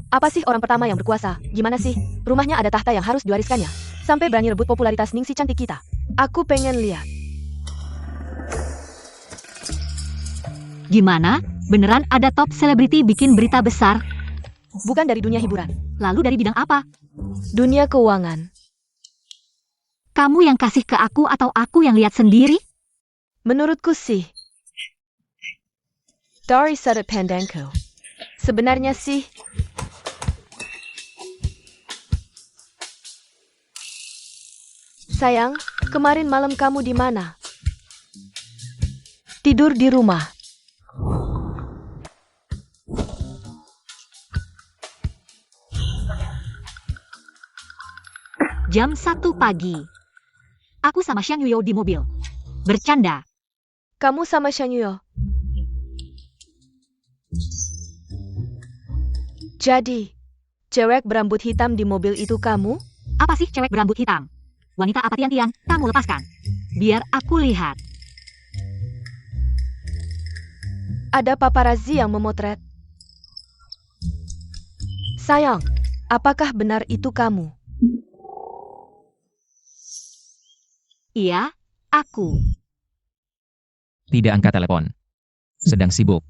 Apa sih orang pertama yang berkuasa? Gimana sih? Rumahnya ada tahta yang harus diwariskannya. Sampai berani rebut popularitas Ningxi cantik kita. Aku pengen lihat. Gimana? Beneran ada top selebriti bikin berita besar? Bukan dari dunia hiburan. Lalu dari bidang apa? Dunia keuangan. Kamu yang kasih ke aku atau aku yang lihat sendiri? Menurutku sih. Dari sudut pandangku. Sebenarnya sih. Sayang, kemarin malam kamu di mana? Tidur di rumah. Jam 1 pagi. Aku sama Xiang Yuyo di mobil. Bercanda. Kamu sama Xiang Yuyo. Jadi, cewek berambut hitam di mobil itu kamu? Apa sih cewek berambut hitam? Wanita apa Tian-Tian? Kamu lepaskan. Biar aku lihat. Ada paparazzi yang memotret. Sayang, apakah benar itu kamu? Iya, aku. Tidak angkat telepon. Sedang sibuk.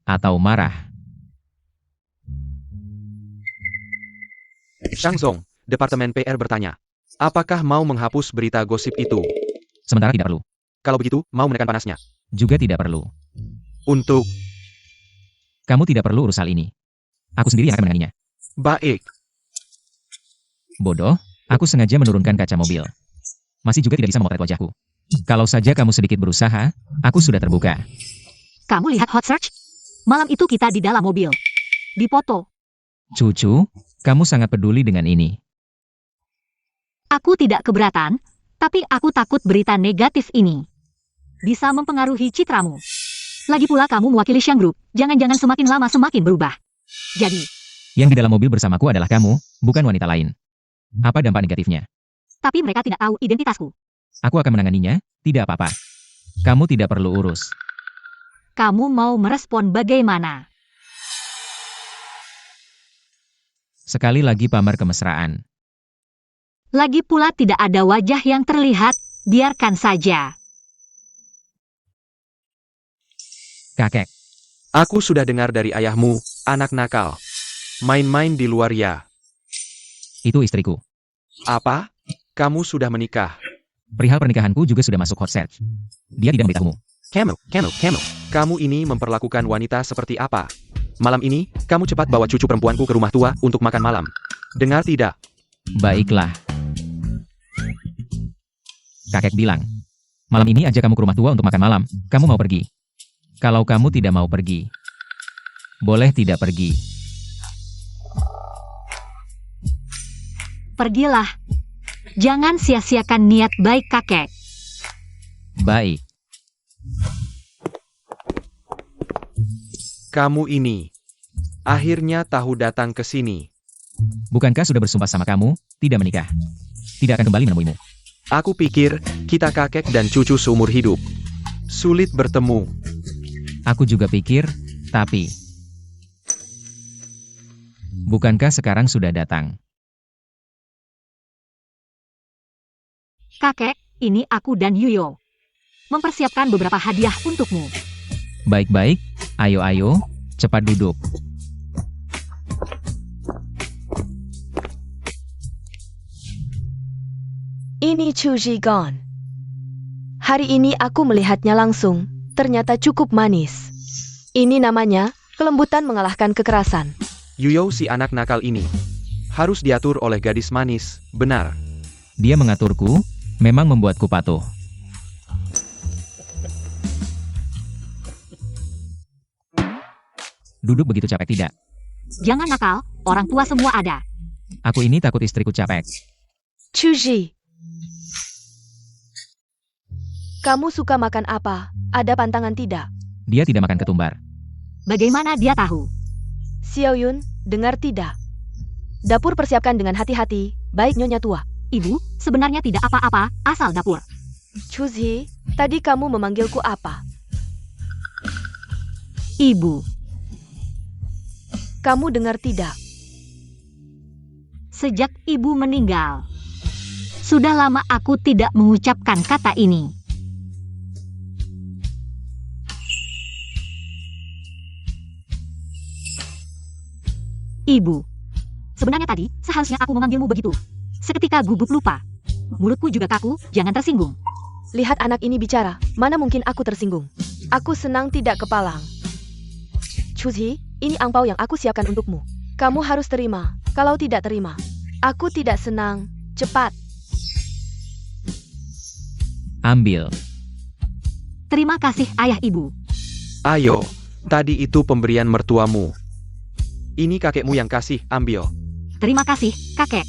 Atau marah. Shang Zong, Departemen PR bertanya. Apakah mau menghapus berita gosip itu? Sementara tidak perlu. Kalau begitu, mau menekan panasnya. Juga tidak perlu. Untuk Kamu tidak perlu urus hal ini. Aku sendiri yang akan menanganinya. baik. Bodoh, aku sengaja menurunkan kaca mobil. Masih juga tidak bisa memotret wajahku. Kalau saja kamu sedikit berusaha, aku sudah terbuka. Kamu lihat hot search? Malam itu kita di dalam mobil. Dipoto. Cucu, kamu sangat peduli dengan ini. Aku tidak keberatan, tapi aku takut berita negatif ini bisa mempengaruhi citramu. Lagi pula kamu mewakili Xiang Group, jangan-jangan semakin lama semakin berubah. Jadi, Yang di dalam mobil bersamaku adalah kamu, bukan wanita lain. Apa dampak negatifnya? tapi mereka tidak tahu identitasku. Aku akan menanganinya, tidak apa-apa. Kamu tidak perlu urus. Kamu mau merespon bagaimana? Sekali lagi pamer kemesraan. Lagi pula tidak ada wajah yang terlihat, biarkan saja. Kakek, Aku sudah dengar dari ayahmu, anak nakal. Main-main di luar ya. itu istriku. Apa? Kamu sudah menikah? Perihal pernikahanku juga sudah masuk hot search. Dia tidak memberitahumu. Camel. Kamu ini memperlakukan wanita seperti apa? Malam ini, kamu cepat bawa cucu perempuanku ke rumah tua untuk makan malam. Dengar tidak? Baiklah. Kakek bilang, malam ini aja kamu ke rumah tua untuk makan malam. Kamu mau pergi? Kalau kamu tidak mau pergi, boleh tidak pergi. Pergilah. Jangan sia-siakan niat baik kakek. Baik. Kamu ini. Akhirnya tahu datang ke sini. Bukankah sudah bersumpah sama kamu, tidak menikah? Tidak akan kembali menemuimu. Aku pikir, kita kakek dan cucu seumur hidup. Sulit bertemu. Aku juga pikir, tapi... Bukankah sekarang sudah datang? Kakek, ini aku dan Yuyo. Mempersiapkan beberapa hadiah untukmu. Baik-baik, ayo, cepat duduk. Ini Chu Zigon. Hari ini aku melihatnya langsung, ternyata cukup manis. Ini namanya, kelembutan mengalahkan kekerasan. Yuyo si anak nakal ini. Harus diatur oleh gadis manis, benar. Dia mengaturku, memang membuatku patuh. Duduk begitu capek tidak? Jangan nakal, orang tua semua ada. Aku ini takut istriku capek. Chu Zi. Kamu suka makan apa? Ada pantangan tidak? Dia tidak makan ketumbar. Bagaimana dia tahu? Xiao Yun, dengar tidak? Dapur persiapkan dengan hati-hati, baik nyonya tua. Ibu, sebenarnya tidak apa-apa, asal dapur. Chu Zi, tadi kamu memanggilku apa? Ibu, Kamu dengar tidak? sejak ibu meninggal, sudah lama aku tidak mengucapkan kata ini. Ibu, sebenarnya tadi seharusnya aku memanggilmu begitu. Seketika gugup lupa. Mulutku juga kaku, jangan tersinggung. Lihat anak ini bicara, mana mungkin aku tersinggung. Aku senang tidak kepalang. Chu Zi, ini angpau yang aku siapkan untukmu. Kamu harus terima, kalau tidak terima. Aku tidak senang, cepat. Ambil. Terima kasih ayah ibu. Ayo, tadi itu pemberian mertuamu. Ini kakekmu yang kasih, ambil. Terima kasih, kakek.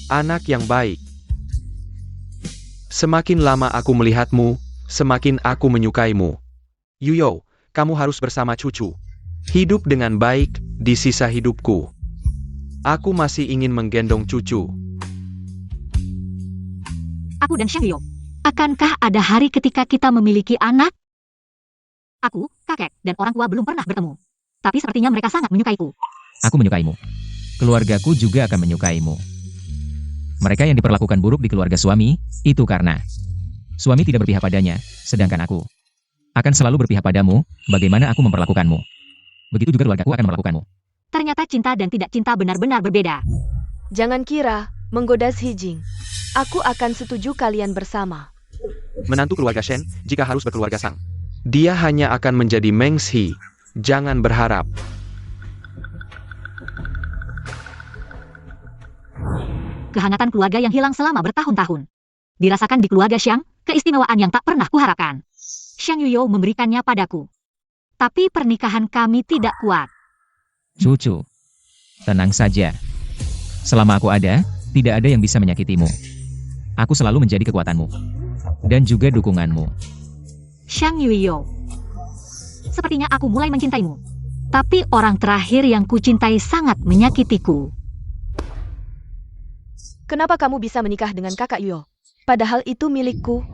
Anak yang baik. Semakin lama aku melihatmu, semakin aku menyukaimu. Yuyo, kamu harus bersama cucu. Hidup dengan baik, di sisa hidupku. Aku masih ingin menggendong cucu. Aku dan Xiang Liu. Akankah ada hari ketika kita memiliki anak? Aku, kakek, dan orang tua belum pernah bertemu. Tapi sepertinya mereka sangat menyukaiku. Aku menyukaimu. Keluargaku juga akan menyukaimu. Mereka yang diperlakukan buruk di keluarga suami, itu karena suami tidak berpihak padanya, sedangkan aku akan selalu berpihak padamu, bagaimana aku memperlakukanmu. Begitu juga keluargaku akan memperlakukanmu. Ternyata cinta dan tidak cinta benar-benar berbeda. Jangan kira, menggoda Xi Jing. Aku akan setuju kalian bersama. Menantu keluarga Shen, jika harus berkeluarga sang. Dia hanya akan menjadi Meng Shi. Jangan berharap. Kehangatan keluarga yang hilang selama bertahun-tahun. Dirasakan di keluarga Xiang, keistimewaan yang tak pernah kuharapkan. Xiang Yuyo memberikannya padaku. Tapi pernikahan kami tidak kuat. Cucu, tenang saja. Selama aku ada, tidak ada yang bisa menyakitimu. Aku selalu menjadi kekuatanmu. Dan juga dukunganmu. Shang Yuyo. Sepertinya aku mulai mencintaimu. Tapi orang terakhir yang kucintai sangat menyakitiku. Kenapa kamu bisa menikah dengan kakak Yuyo? Padahal itu milikku.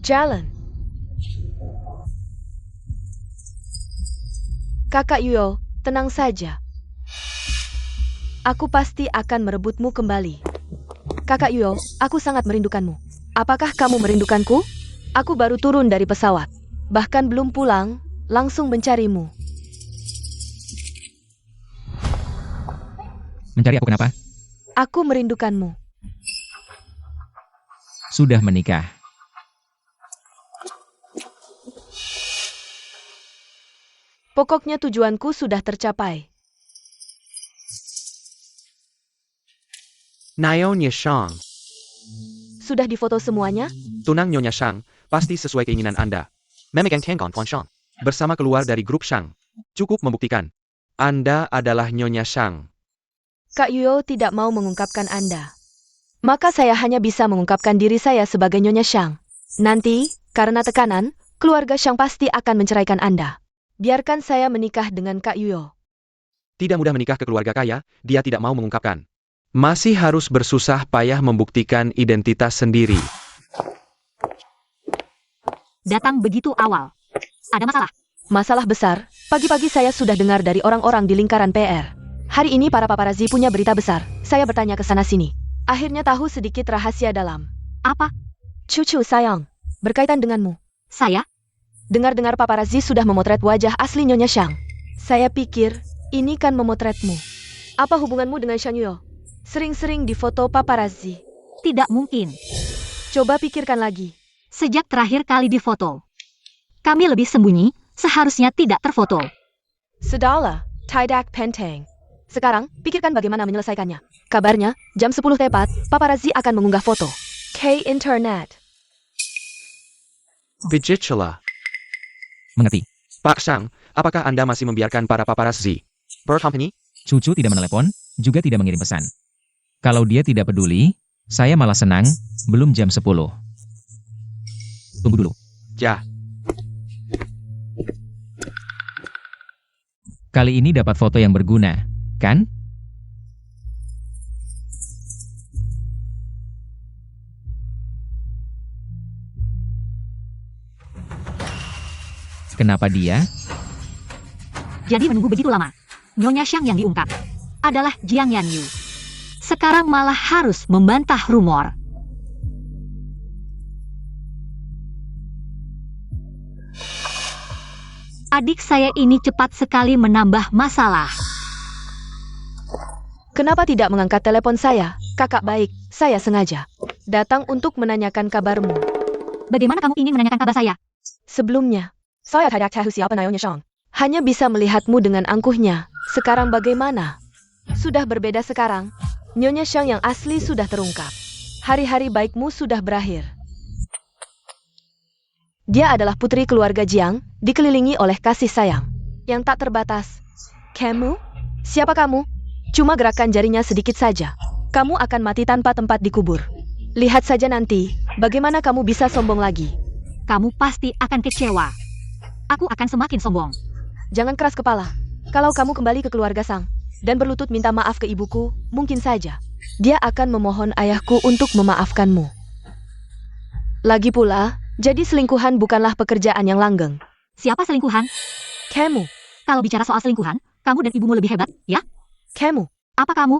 Jalan. Kakak Yuyo, tenang saja. Aku pasti akan merebutmu kembali. Kakak Yuyo, aku sangat merindukanmu. Apakah kamu merindukanku? Aku baru turun dari pesawat. Bahkan belum pulang, langsung mencarimu. Mencari aku kenapa? Aku merindukanmu. Sudah menikah. Pokoknya tujuanku sudah tercapai. Nyonya Shang. Sudah difoto semuanya? Tunang Nyonya Shang, pasti sesuai keinginan Anda. Memegang Tiangkon Tuan Shang. Bersama keluar dari grup Shang. Cukup membuktikan. Anda adalah Nyonya Shang. Kak Yuyo tidak mau mengungkapkan Anda. Maka saya hanya bisa mengungkapkan diri saya sebagai Nyonya Shang. Nanti, karena tekanan, keluarga Shang pasti akan menceraikan Anda. Biarkan saya menikah dengan Kak Yuyo. Tidak mudah menikah ke keluarga kaya, dia tidak mau mengungkapkan. Masih harus bersusah payah membuktikan identitas sendiri. Datang begitu awal. Ada masalah? Masalah besar, pagi-pagi saya sudah dengar dari orang-orang di lingkaran PR. Hari ini para paparazzi punya berita besar. Saya bertanya ke sana-sini. Akhirnya tahu sedikit rahasia dalam. Apa? Cucu sayang, berkaitan denganmu. Saya? Dengar-dengar paparazzi sudah memotret wajah asli Nyonya Shang. Saya pikir, ini kan memotretmu. Apa hubunganmu dengan Shang Yuyo? Sering-sering difoto paparazzi. Tidak mungkin. Coba pikirkan lagi. Sejak terakhir kali difoto. Kami lebih sembunyi, seharusnya tidak terfoto. Sudahlah, tidak penting. Sekarang, pikirkan bagaimana menyelesaikannya. Kabarnya, jam 10 tepat, paparazzi akan mengunggah foto. Ke internet. Bijicela. Mengerti. Pak Shang, apakah Anda masih membiarkan para paparazzi berkompeni? Cucu tidak menelepon, juga tidak mengirim pesan. Kalau dia tidak peduli, saya malah senang, belum jam 10. Tunggu dulu. Ya, Kali ini dapat foto yang berguna, kan? Kenapa dia? Jadi menunggu begitu lama. Nyonya Shang yang diungkap adalah Jiang Yanyu. Sekarang malah harus membantah rumor. Adik saya ini cepat sekali menambah masalah. Kenapa tidak mengangkat telepon saya? Kakak baik, saya sengaja datang untuk menanyakan kabarmu. Bagaimana kamu ingin menanyakan kabar saya? Sebelumnya, saya tidak tahu siapa Nyonya Shang. Hanya bisa melihatmu dengan angkuhnya. Sekarang bagaimana? Sudah berbeda sekarang. Nyonya Shang yang asli sudah terungkap. Hari-hari baikmu sudah berakhir. Dia adalah putri keluarga Jiang, dikelilingi oleh kasih sayang yang tak terbatas. Kamu? Siapa kamu? Cuma gerakan jarinya sedikit saja. Kamu akan mati tanpa tempat dikubur. Lihat saja nanti, bagaimana kamu bisa sombong lagi. Kamu pasti akan kecewa. Aku akan semakin sombong. Jangan keras kepala. Kalau kamu kembali ke keluarga Sang dan berlutut minta maaf ke ibuku, mungkin saja dia akan memohon ayahku untuk memaafkanmu. Lagi pula, jadi selingkuhan bukanlah pekerjaan yang langgeng. Siapa selingkuhan? Kamu. Kalau bicara soal selingkuhan, kamu dan ibumu lebih hebat, ya? Kamu. Apa kamu?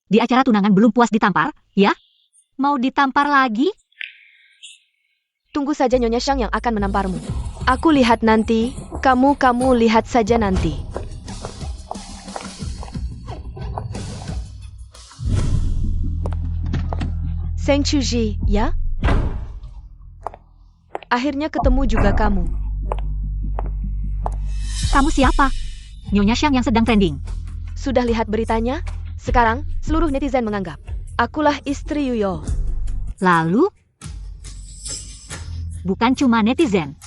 Di acara tunangan belum puas ditampar, ya? Mau ditampar lagi? Tunggu saja Nyonya Shang yang akan menamparmu. Aku lihat nanti, kamu lihat saja nanti. Seng Chuji, ya? Akhirnya ketemu juga kamu. Kamu siapa? Nyonya Shang yang sedang trending. Sudah lihat beritanya? Sekarang, seluruh netizen menganggap akulah istri Yuyo. Lalu? Bukan cuma netizen.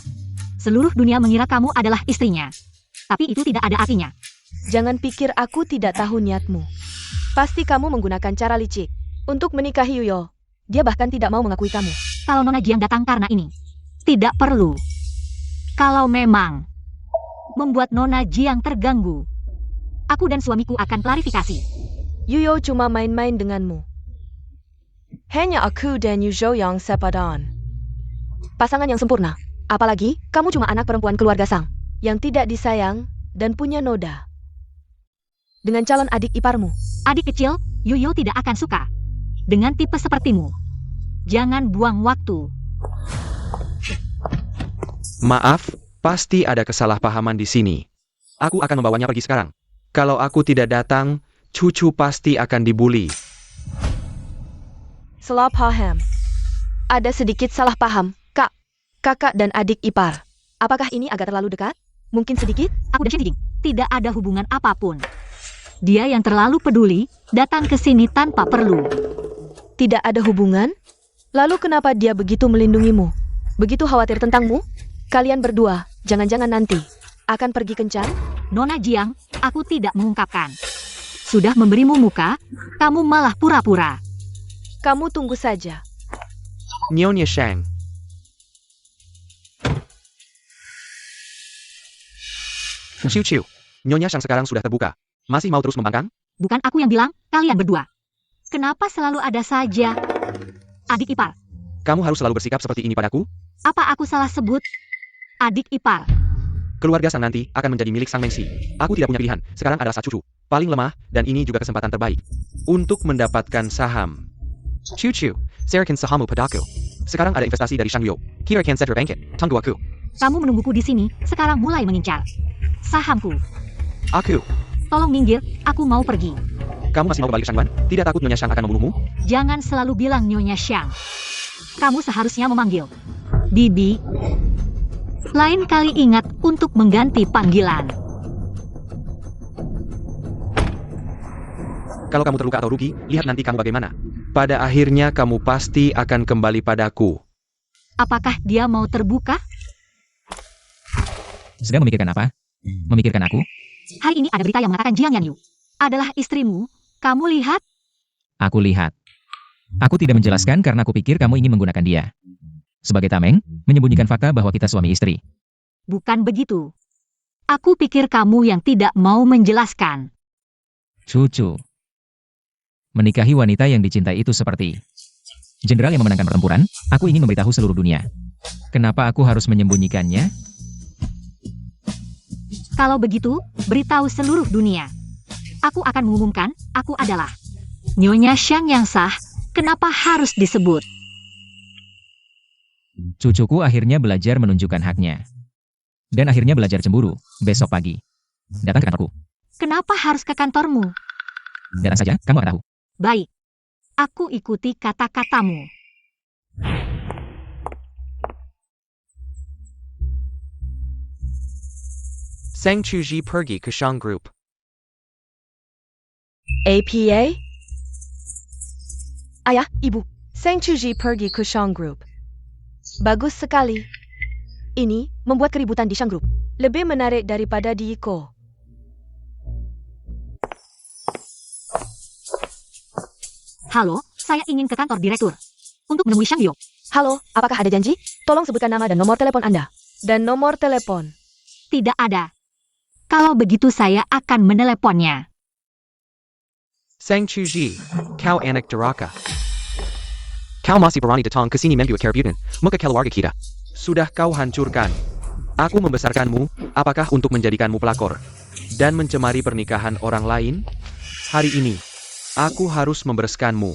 Seluruh dunia mengira kamu adalah istrinya. Tapi itu tidak ada artinya. Jangan pikir aku tidak tahu niatmu. Pasti kamu menggunakan cara licik untuk menikahi Yuyo. Dia bahkan tidak mau mengakui kamu. Kalau Nona Jiang datang karena ini, tidak perlu. Kalau memang membuat Nona Jiang terganggu, aku dan suamiku akan klarifikasi. Yuyo cuma main-main denganmu. Hanya aku dan Yuzo yang sepadan. Pasangan yang sempurna. Apalagi, kamu cuma anak perempuan keluarga Sang, yang tidak disayang dan punya noda. Dengan calon adik iparmu. Adik kecil, Yuyo tidak akan suka dengan tipe sepertimu. Jangan buang waktu. Maaf, pasti ada kesalahpahaman di sini. Aku akan membawanya pergi sekarang. Kalau aku tidak datang, cucu pasti akan dibuli. Salah paham. Ada sedikit salah paham, Kak. Kakak dan adik ipar. Apakah ini agak terlalu dekat? Mungkin sedikit? Aku dan Shen Zijing tidak ada hubungan apapun. Dia yang terlalu peduli datang ke sini tanpa perlu. Tidak ada hubungan? Lalu kenapa dia begitu melindungimu? Begitu khawatir tentangmu? Kalian berdua, jangan-jangan nanti akan pergi kencan? Nona Jiang, aku tidak mengungkapkan. Sudah memberimu muka, kamu malah pura-pura. Kamu tunggu saja. Nyonya Shang. Ciu-ciu. Nyonya Shang sekarang sudah terbuka. Masih mau terus membangkang? Bukan aku yang bilang, kalian berdua. Kenapa selalu ada saja adik ipar? Kamu harus selalu bersikap seperti ini padaku? Apa aku salah sebut adik ipar? Keluarga Sang nanti akan menjadi milik Sang Mengsi. Aku tidak punya pilihan. Sekarang adalah saat cucu. Paling lemah, dan ini juga kesempatan terbaik. Untuk mendapatkan saham. Ciu-ciu. Serakan sahamu padaku. Sekarang ada investasi dari Shang Yuyo. Kira-kira Cedra Bangkit. Tunggu aku. Kamu menungguku di sini, sekarang mulai mengincar sahamku. Aku. Tolong minggir, aku mau pergi. Kamu masih mau kembali ke Shangban? Tidak takut Nyonya Shang akan membunuhmu? Jangan selalu bilang Nyonya Shang. Kamu seharusnya memanggil Bibi. Lain kali ingat untuk mengganti panggilan. Kalau kamu terluka atau rugi, lihat nanti kamu bagaimana. Pada akhirnya kamu pasti akan kembali padaku. Apakah dia mau terbuka? Sedang memikirkan apa? Memikirkan aku? Hari ini ada berita yang mengatakan Jiang Yanyu adalah istrimu. Kamu lihat? Aku lihat. Aku tidak menjelaskan karena aku pikir kamu ingin menggunakan dia. Sebagai tameng, menyembunyikan fakta bahwa kita suami istri. Bukan begitu. Aku pikir kamu yang tidak mau menjelaskan. Cucu. Menikahi wanita yang dicintai itu seperti jenderal yang memenangkan pertempuran. Aku ingin memberitahu seluruh dunia. Kenapa aku harus menyembunyikannya? Kalau begitu, beritahu seluruh dunia. Aku akan mengumumkan, aku adalah Nyonya Shang yang sah. Kenapa harus disebut? Cucuku akhirnya belajar menunjukkan haknya. Dan akhirnya belajar cemburu, besok pagi. Datang ke kantorku. Kenapa harus ke kantormu? Datang saja, kamu akan tahu. Baik. Aku ikuti kata-katamu. Sang Chuji pergi ke Shang Group. APA? Ayah, ibu. Sang Chuji pergi ke Shang Group. Bagus sekali. Ini membuat keributan di Shang Group lebih menarik daripada di Iko. Halo, saya ingin ke kantor direktur. Untuk menemui Shang Yo. Halo, apakah ada janji? Tolong sebutkan nama dan nomor telepon Anda. Dan nomor telepon. Tidak ada. Kalau begitu saya akan meneleponnya. Sang Chuji, kau anak duraka. Kau masih berani datang ke sini membuat keributan, muka keluarga kita. Sudah kau hancurkan. Aku membesarkanmu, apakah untuk menjadikanmu pelakor dan mencemari pernikahan orang lain? Hari ini, aku harus membereskanmu.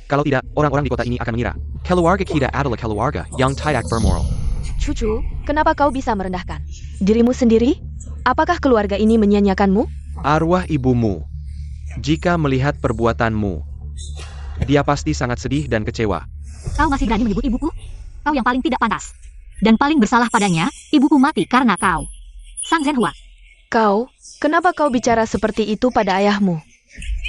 Kalau tidak, orang-orang di kota ini akan mengira keluarga kita adalah keluarga yang tidak bermoral. Cucu, kenapa kau bisa merendahkan dirimu sendiri? Apakah keluarga ini menyia-nyiakanmu? Arwah ibumu, jika melihat perbuatanmu, dia pasti sangat sedih dan kecewa. Kau masih berani menyebut ibuku? Kau yang paling tidak pantas. Dan paling bersalah padanya, ibuku mati karena kau. Sang Zhenhua. Kau, kenapa kau bicara seperti itu pada ayahmu?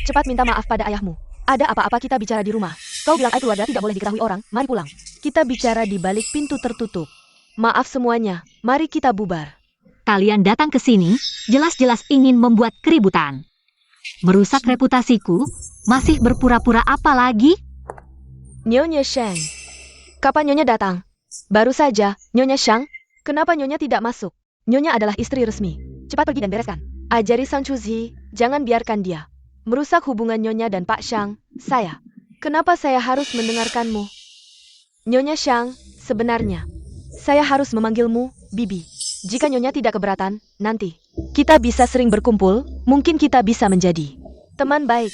Cepat minta maaf pada ayahmu. Ada apa-apa kita bicara di rumah. Kau bilang keluarga tidak boleh diketahui orang, mari pulang. Kita bicara di balik pintu tertutup. Maaf semuanya, mari kita bubar. Kalian datang ke sini, jelas-jelas ingin membuat keributan. Merusak reputasiku, masih berpura-pura apa lagi? Nyonya Shang. Kapan Nyonya datang? Baru saja, Nyonya Shang. Kenapa Nyonya tidak masuk? Nyonya adalah istri resmi. Cepat pergi dan bereskan. Ajari Sang Chuzi, jangan biarkan dia merusak hubungan Nyonya dan Pak Shang. Kenapa saya harus mendengarkanmu? Nyonya Shang, sebenarnya saya harus memanggilmu Bibi. Jika Nyonya tidak keberatan, nanti kita bisa sering berkumpul, mungkin kita bisa menjadi teman baik.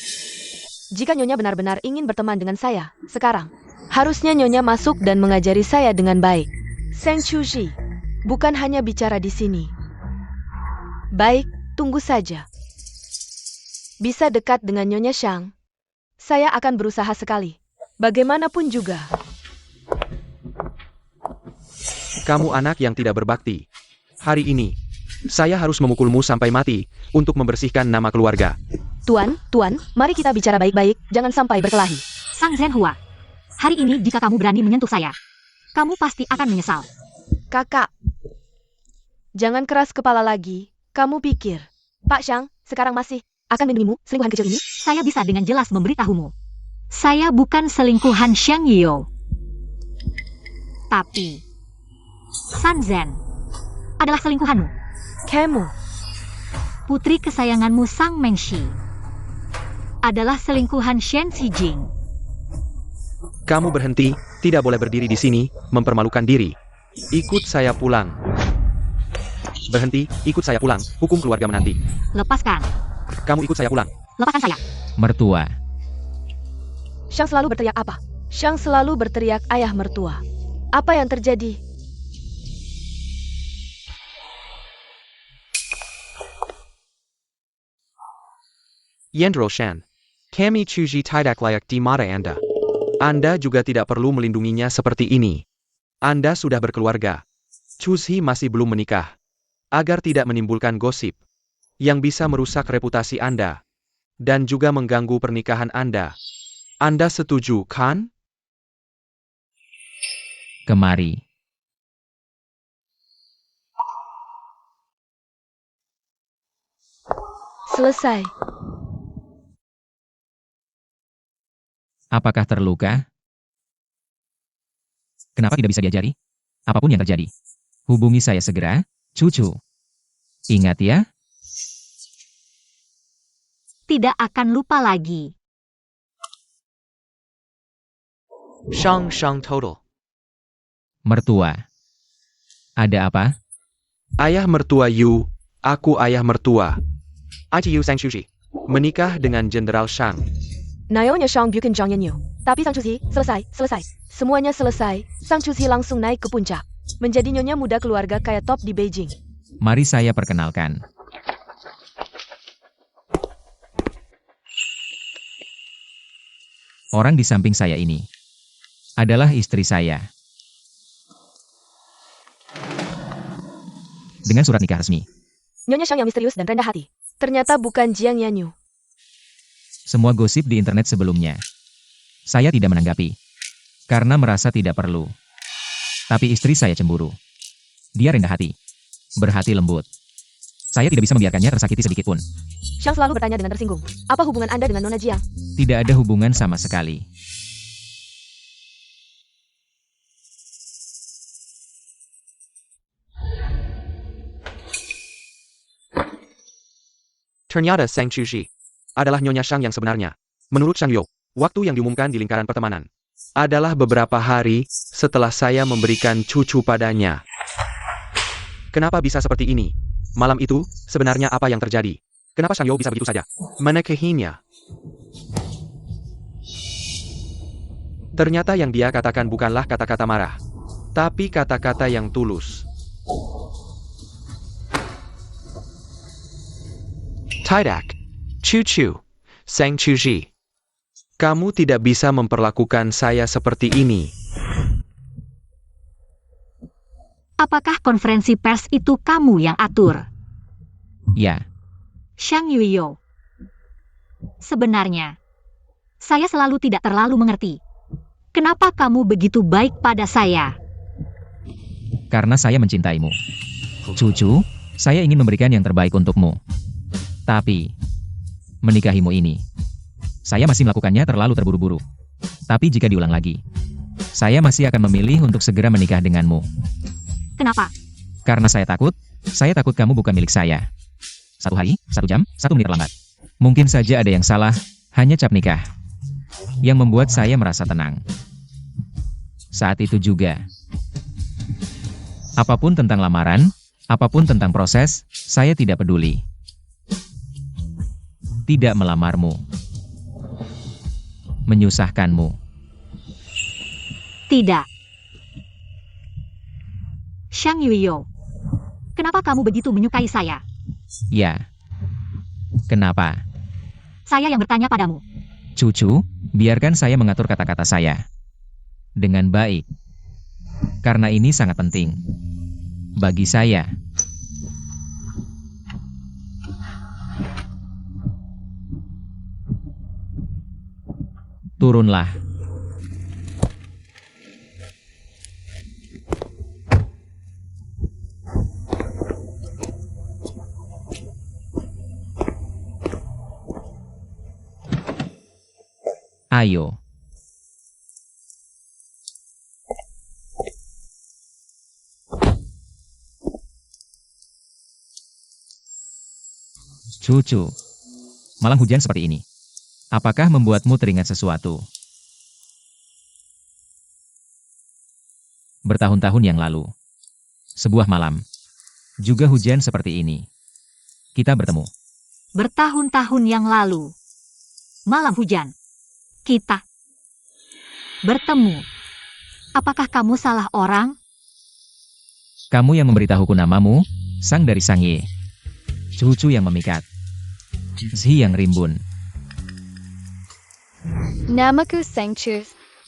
Jika Nyonya benar-benar ingin berteman dengan saya, sekarang harusnya Nyonya masuk dan mengajari saya dengan baik. Sang Chuzi, bukan hanya bicara di sini. Baik, tunggu saja. Bisa dekat dengan Nyonya Shang. Saya akan berusaha sekali. Bagaimanapun juga. Kamu anak yang tidak berbakti. Hari ini, saya harus memukulmu sampai mati untuk membersihkan nama keluarga. Tuan, mari kita bicara baik-baik, jangan sampai berkelahi. Sang Zhenhua, hari ini jika kamu berani menyentuh saya, kamu pasti akan menyesal. Kakak, jangan keras kepala lagi. Kamu pikir, Pak Shang sekarang masih akan melindungimu selingkuhan kecil ini? Saya bisa dengan jelas memberitahumu. Saya bukan selingkuhan Shang Yio. Tapi, San Zhen adalah selingkuhanmu. Kamu, Putri kesayanganmu Sang Mengshi adalah selingkuhan Shen Xijing. Kamu berhenti, tidak boleh berdiri di sini, mempermalukan diri. Ikut saya pulang. Berhenti, ikut saya pulang, hukum keluarga menanti. Lepaskan. Kamu ikut saya pulang. Lepaskan saya. Mertua. Shang selalu berteriak apa? Shang selalu berteriak ayah mertua. Apa yang terjadi? Yendro Shan, kami Chuji tidak layak di mata Anda. Anda juga tidak perlu melindunginya seperti ini. Anda sudah berkeluarga. Chuzi masih belum menikah. Agar tidak menimbulkan gosip yang bisa merusak reputasi Anda dan juga mengganggu pernikahan Anda. Anda setuju, kan? Kemari. Selesai. Apakah terluka? Kenapa tidak bisa diajari? Apapun yang terjadi, hubungi saya segera, cucu. Ingat ya. Tidak akan lupa lagi. Shang total. Mertua. Ada apa? Ayah mertua Yu, aku ayah mertua. ITU Sang Chuji. Menikah dengan Jenderal Shang. Nyonya Shang bukan Zhang Yanyu. Tapi Sang Chuzi, selesai. Semuanya selesai. Sang Chuzi langsung naik ke puncak. Menjadi nyonya muda keluarga kaya top di Beijing. Mari saya perkenalkan. Orang di samping saya ini adalah istri saya. Dengan surat nikah resmi. Nyonya Shang yang misterius dan rendah hati. Ternyata bukan Jiang Yanyu. Semua gosip di internet sebelumnya, saya tidak menanggapi. Karena merasa tidak perlu. Tapi istri saya cemburu. Dia rendah hati. Berhati lembut. Saya tidak bisa membiarkannya tersakiti sedikit pun. Shang selalu bertanya dengan tersinggung. Apa hubungan Anda dengan Nona Jiang? Tidak ada hubungan sama sekali. Ternyata Sang Chuji adalah Nyonya Shang yang sebenarnya. Menurut Shang Yo, waktu yang diumumkan di lingkaran pertemanan adalah beberapa hari setelah saya memberikan cucu padanya. Kenapa bisa seperti ini? Malam itu, sebenarnya apa yang terjadi? Kenapa Shang Yo bisa begitu saja menikahinya? Ternyata yang dia katakan bukanlah kata-kata marah, tapi kata-kata yang tulus. Tidak, Cucu, Sang Chuji. Kamu tidak bisa memperlakukan saya seperti ini. Apakah konferensi pers itu kamu yang atur? Ya, Shang Yuyo. Sebenarnya, saya selalu tidak terlalu mengerti. Kenapa kamu begitu baik pada saya? Karena saya mencintaimu. Cucu, saya ingin memberikan yang terbaik untukmu. Tapi, menikahimu ini, saya masih melakukannya terlalu terburu-buru. Tapi jika diulang lagi, saya masih akan memilih untuk segera menikah denganmu. Kenapa? Karena saya takut kamu bukan milik saya. 1 hari, 1 jam, 1 menit terlambat. Mungkin saja ada yang salah, hanya cap nikah. Yang membuat saya merasa tenang. Saat itu juga. Apapun tentang lamaran, apapun tentang proses, saya tidak peduli. Tidak melamarmu. Menyusahkanmu. Tidak. Xiang Yuyo, kenapa kamu begitu menyukai saya? Ya. Kenapa? Saya yang bertanya padamu. Cucu, biarkan saya mengatur kata-kata saya. Dengan baik. Karena ini sangat penting. Bagi saya. Turunlah. Ayo. Cucu. Malam hujan seperti ini. Apakah membuatmu teringat sesuatu? Bertahun-tahun yang lalu. Sebuah malam. Juga hujan seperti ini. Kita bertemu. Bertahun-tahun yang lalu. Malam hujan. Kita bertemu. Apakah kamu salah orang? Kamu yang memberitahuku namamu, Sang dari Sang Ye. Cucu yang memikat. Zhi yang rimbun. Namaku Seng Chu,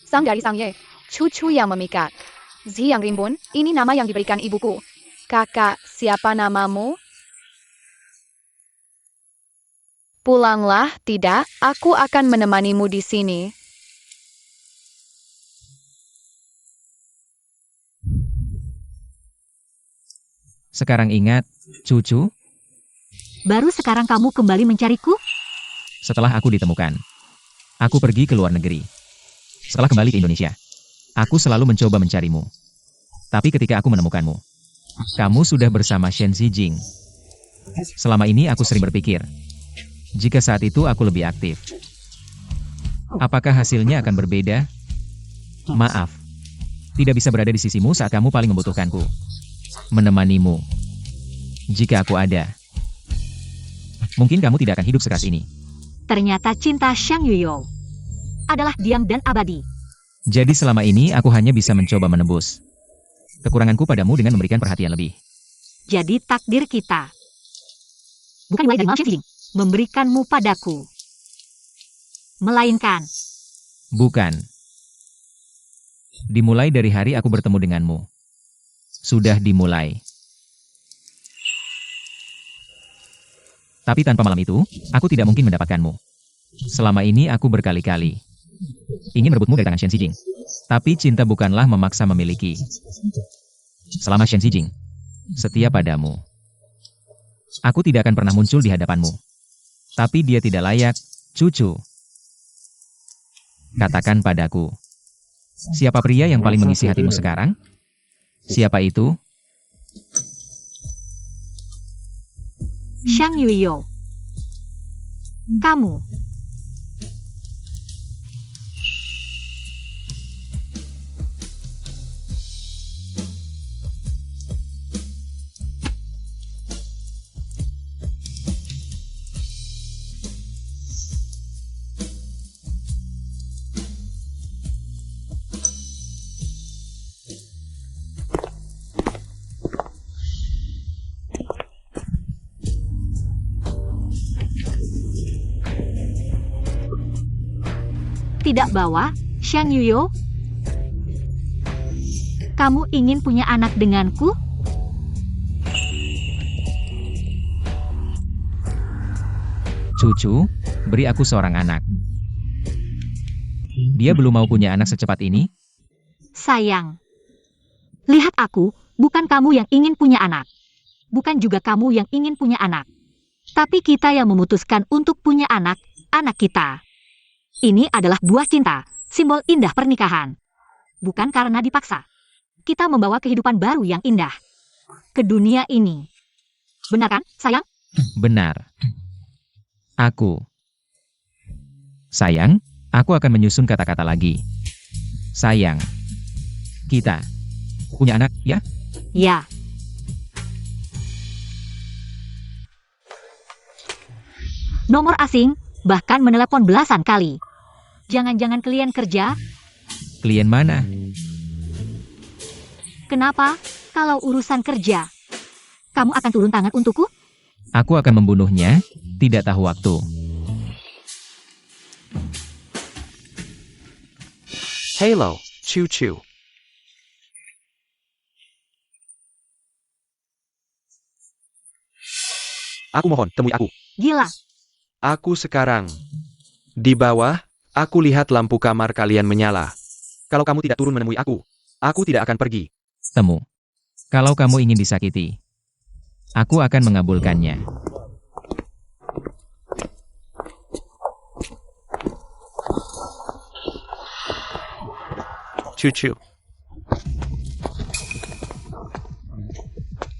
Sang dari Sang Ye. Cucu yang memikat. Zhi yang rimbun, ini nama yang diberikan ibuku. Kakak, siapa namamu? Pulanglah, tidak, aku akan menemanimu di sini. Sekarang ingat, cucu, Baru sekarang kamu kembali mencariku? setelah aku ditemukan. Aku pergi ke luar negeri. Setelah kembali ke Indonesia, aku selalu mencoba mencarimu. Tapi ketika aku menemukanmu, kamu sudah bersama Shen Zijing. Selama ini aku sering berpikir, jika saat itu aku lebih aktif, apakah hasilnya akan berbeda? Maaf, tidak bisa berada di sisimu saat kamu paling membutuhkanku. Menemanimu. Jika aku ada, mungkin kamu tidak akan hidup sekeras ini. Ternyata cinta Xiang Yuyo adalah diam dan abadi. Jadi selama ini aku hanya bisa mencoba menebus kekuranganku padamu dengan memberikan perhatian lebih. Jadi takdir kita bukan mulai dari malam Xiang Zijing memberikanmu padaku, melainkan Bukan. Dimulai dari hari aku bertemu denganmu. Sudah dimulai. Tapi tanpa malam itu, aku tidak mungkin mendapatkanmu. Selama ini aku berkali-kali ingin merebutmu dari tangan Shen Zijing. Tapi cinta bukanlah memaksa memiliki. Selama Shen Zijing setia padamu, aku tidak akan pernah muncul di hadapanmu. Tapi dia tidak layak, cucu. Katakan padaku, siapa pria yang paling mengisi hatimu sekarang? Siapa itu? Xiang Yuyo. Kamu. Tidak bawa, Xiang Yuyo? Kamu ingin punya anak denganku? Cucu, beri aku seorang anak. Dia belum mau punya anak secepat ini? Sayang. Lihat aku, Bukan kamu yang ingin punya anak. Bukan juga kamu yang ingin punya anak. Tapi kita yang memutuskan untuk punya anak kita. Ini adalah buah cinta, simbol indah pernikahan. Bukan karena dipaksa. Kita membawa kehidupan baru yang indah ke dunia ini. Benar kan, sayang? Benar. Sayang, aku akan menyusun kata-kata lagi. Sayang. Kita punya anak, ya? Ya. Nomor asing, bahkan menelepon belasan kali. Jangan-jangan klien kerja? Klien mana? Kenapa? Kalau urusan kerja, kamu akan turun tangan untukku? Aku akan membunuhnya, tidak tahu waktu. Hello, Chu-Chu. Aku mohon, temui aku. Gila, Aku sekarang. Di bawah, aku lihat lampu kamar kalian menyala. Kalau kamu tidak turun menemui aku tidak akan pergi. Temu. Kalau kamu ingin disakiti, aku akan mengabulkannya. Chu-Chu.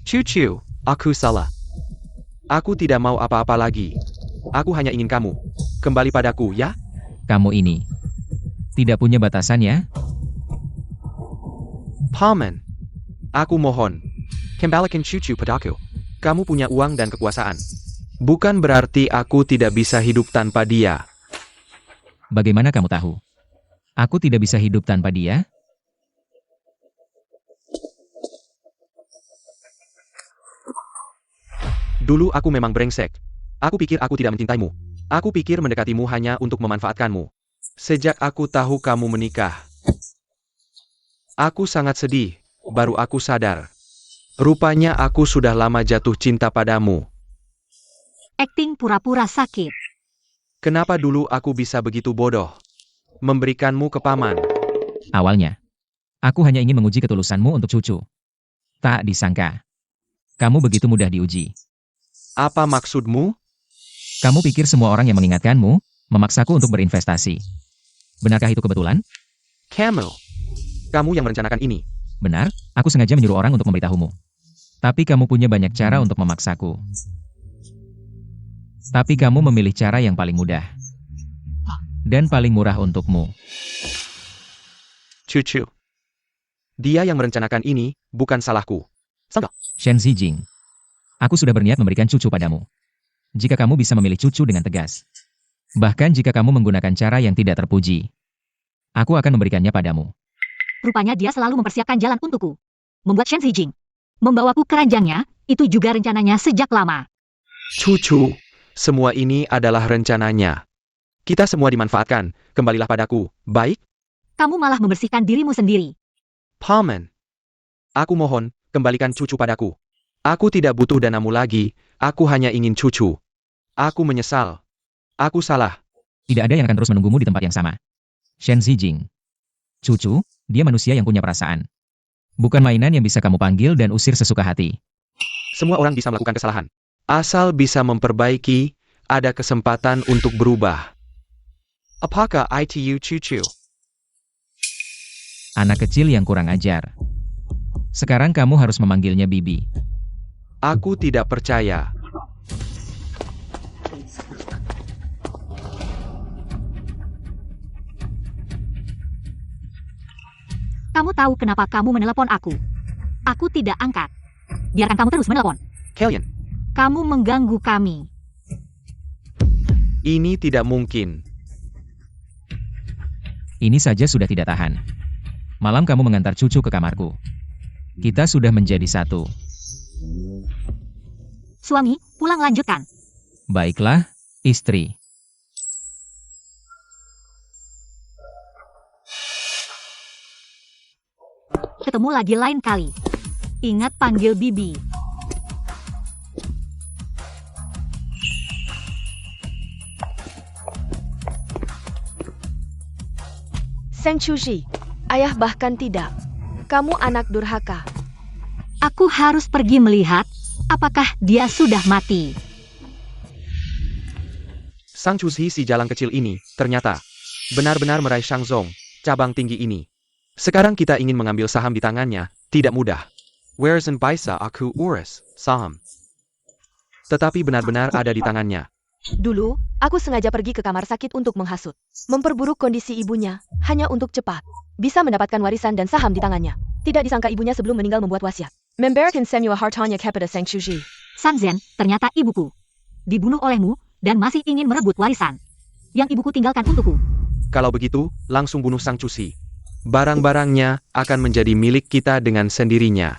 Chu-Chu, aku salah. Aku tidak mau apa-apa lagi. Aku hanya ingin kamu. Kembali padaku, ya? Kamu ini tidak punya batasan, ya? Paman. Aku mohon. Kembalikan Chu-Chu padaku. Kamu punya uang dan kekuasaan. Bukan berarti aku tidak bisa hidup tanpa dia. Bagaimana kamu tahu? Aku tidak bisa hidup tanpa dia? Dulu aku memang brengsek. Aku pikir aku tidak mencintaimu. Aku pikir mendekatimu hanya untuk memanfaatkanmu. Sejak aku tahu kamu menikah, aku sangat sedih. Baru aku sadar. Rupanya aku sudah lama jatuh cinta padamu. akting pura-pura sakit. Kenapa dulu aku bisa begitu bodoh? Memberikanmu ke paman. Awalnya, aku hanya ingin menguji ketulusanmu untuk cucu. Tak disangka, kamu begitu mudah diuji. Apa maksudmu? Kamu pikir semua orang yang mengingatkanmu, memaksaku untuk berinvestasi. Benarkah itu kebetulan? Kamu yang merencanakan ini. Benar, aku sengaja menyuruh orang untuk memberitahumu. Tapi kamu punya banyak cara untuk memaksaku. Tapi kamu memilih cara yang paling mudah. Dan paling murah untukmu. Cucu. Dia yang merencanakan ini, bukan salahku. Sangka. Shen Zijing. Aku sudah berniat memberikan cucu padamu. Jika kamu bisa memilih cucu dengan tegas. Bahkan jika kamu menggunakan cara yang tidak terpuji. Aku akan memberikannya padamu. Rupanya dia selalu mempersiapkan jalan untukku. Membuat Shen Zijing membawaku ke ranjangnya, itu juga rencananya sejak lama. Cucu. Semua ini adalah rencananya. Kita semua dimanfaatkan. Kembalilah padaku, baik? Kamu malah membersihkan dirimu sendiri. Paman. Aku mohon, kembalikan cucu padaku. Aku tidak butuh danamu lagi, aku hanya ingin cucu. Aku menyesal. Aku salah. Tidak ada yang akan terus menunggumu di tempat yang sama. Shen Zijing. Cucu, dia manusia yang punya perasaan. Bukan mainan yang bisa kamu panggil dan usir sesuka hati. Semua orang bisa melakukan kesalahan. Asal bisa memperbaiki, ada kesempatan untuk berubah. Apakah itu cucu? Anak kecil yang kurang ajar. Sekarang kamu harus memanggilnya Bibi. Aku tidak percaya. Kamu tahu kenapa kamu menelepon aku? Aku tidak angkat. Biarkan kamu terus menelepon. Kalian, Kamu mengganggu kami. ini tidak mungkin. Ini saja sudah tidak tahan. Malam kamu mengantar cucu ke kamarku. Kita sudah menjadi satu. Suami, pulang lanjutkan. Baiklah, istri. Ketemu lagi lain kali. Ingat panggil Bibi. Seng Chuji, ayah bahkan tidak. Kamu anak durhaka. Aku harus pergi melihat apakah dia sudah mati. Sang Chuzi si jalang kecil ini, ternyata, benar-benar meraih Shangzong, cabang tinggi ini. Sekarang kita ingin mengambil saham di tangannya, tidak mudah. Where's in Baisa aku urus, saham. Tetapi benar-benar ada di tangannya. Dulu, aku sengaja pergi ke kamar sakit untuk menghasut. Memperburuk kondisi ibunya, hanya untuk cepat bisa mendapatkan warisan dan saham di tangannya. Tidak disangka ibunya sebelum meninggal membuat wasiat. Memberikan semua hartanya kepada Sang Chuji. Sang Zhen, ternyata ibuku dibunuh olehmu dan masih ingin merebut warisan yang ibuku tinggalkan untukku. Kalau begitu, langsung bunuh Sang Chuzi. Barang-barangnya akan menjadi milik kita dengan sendirinya.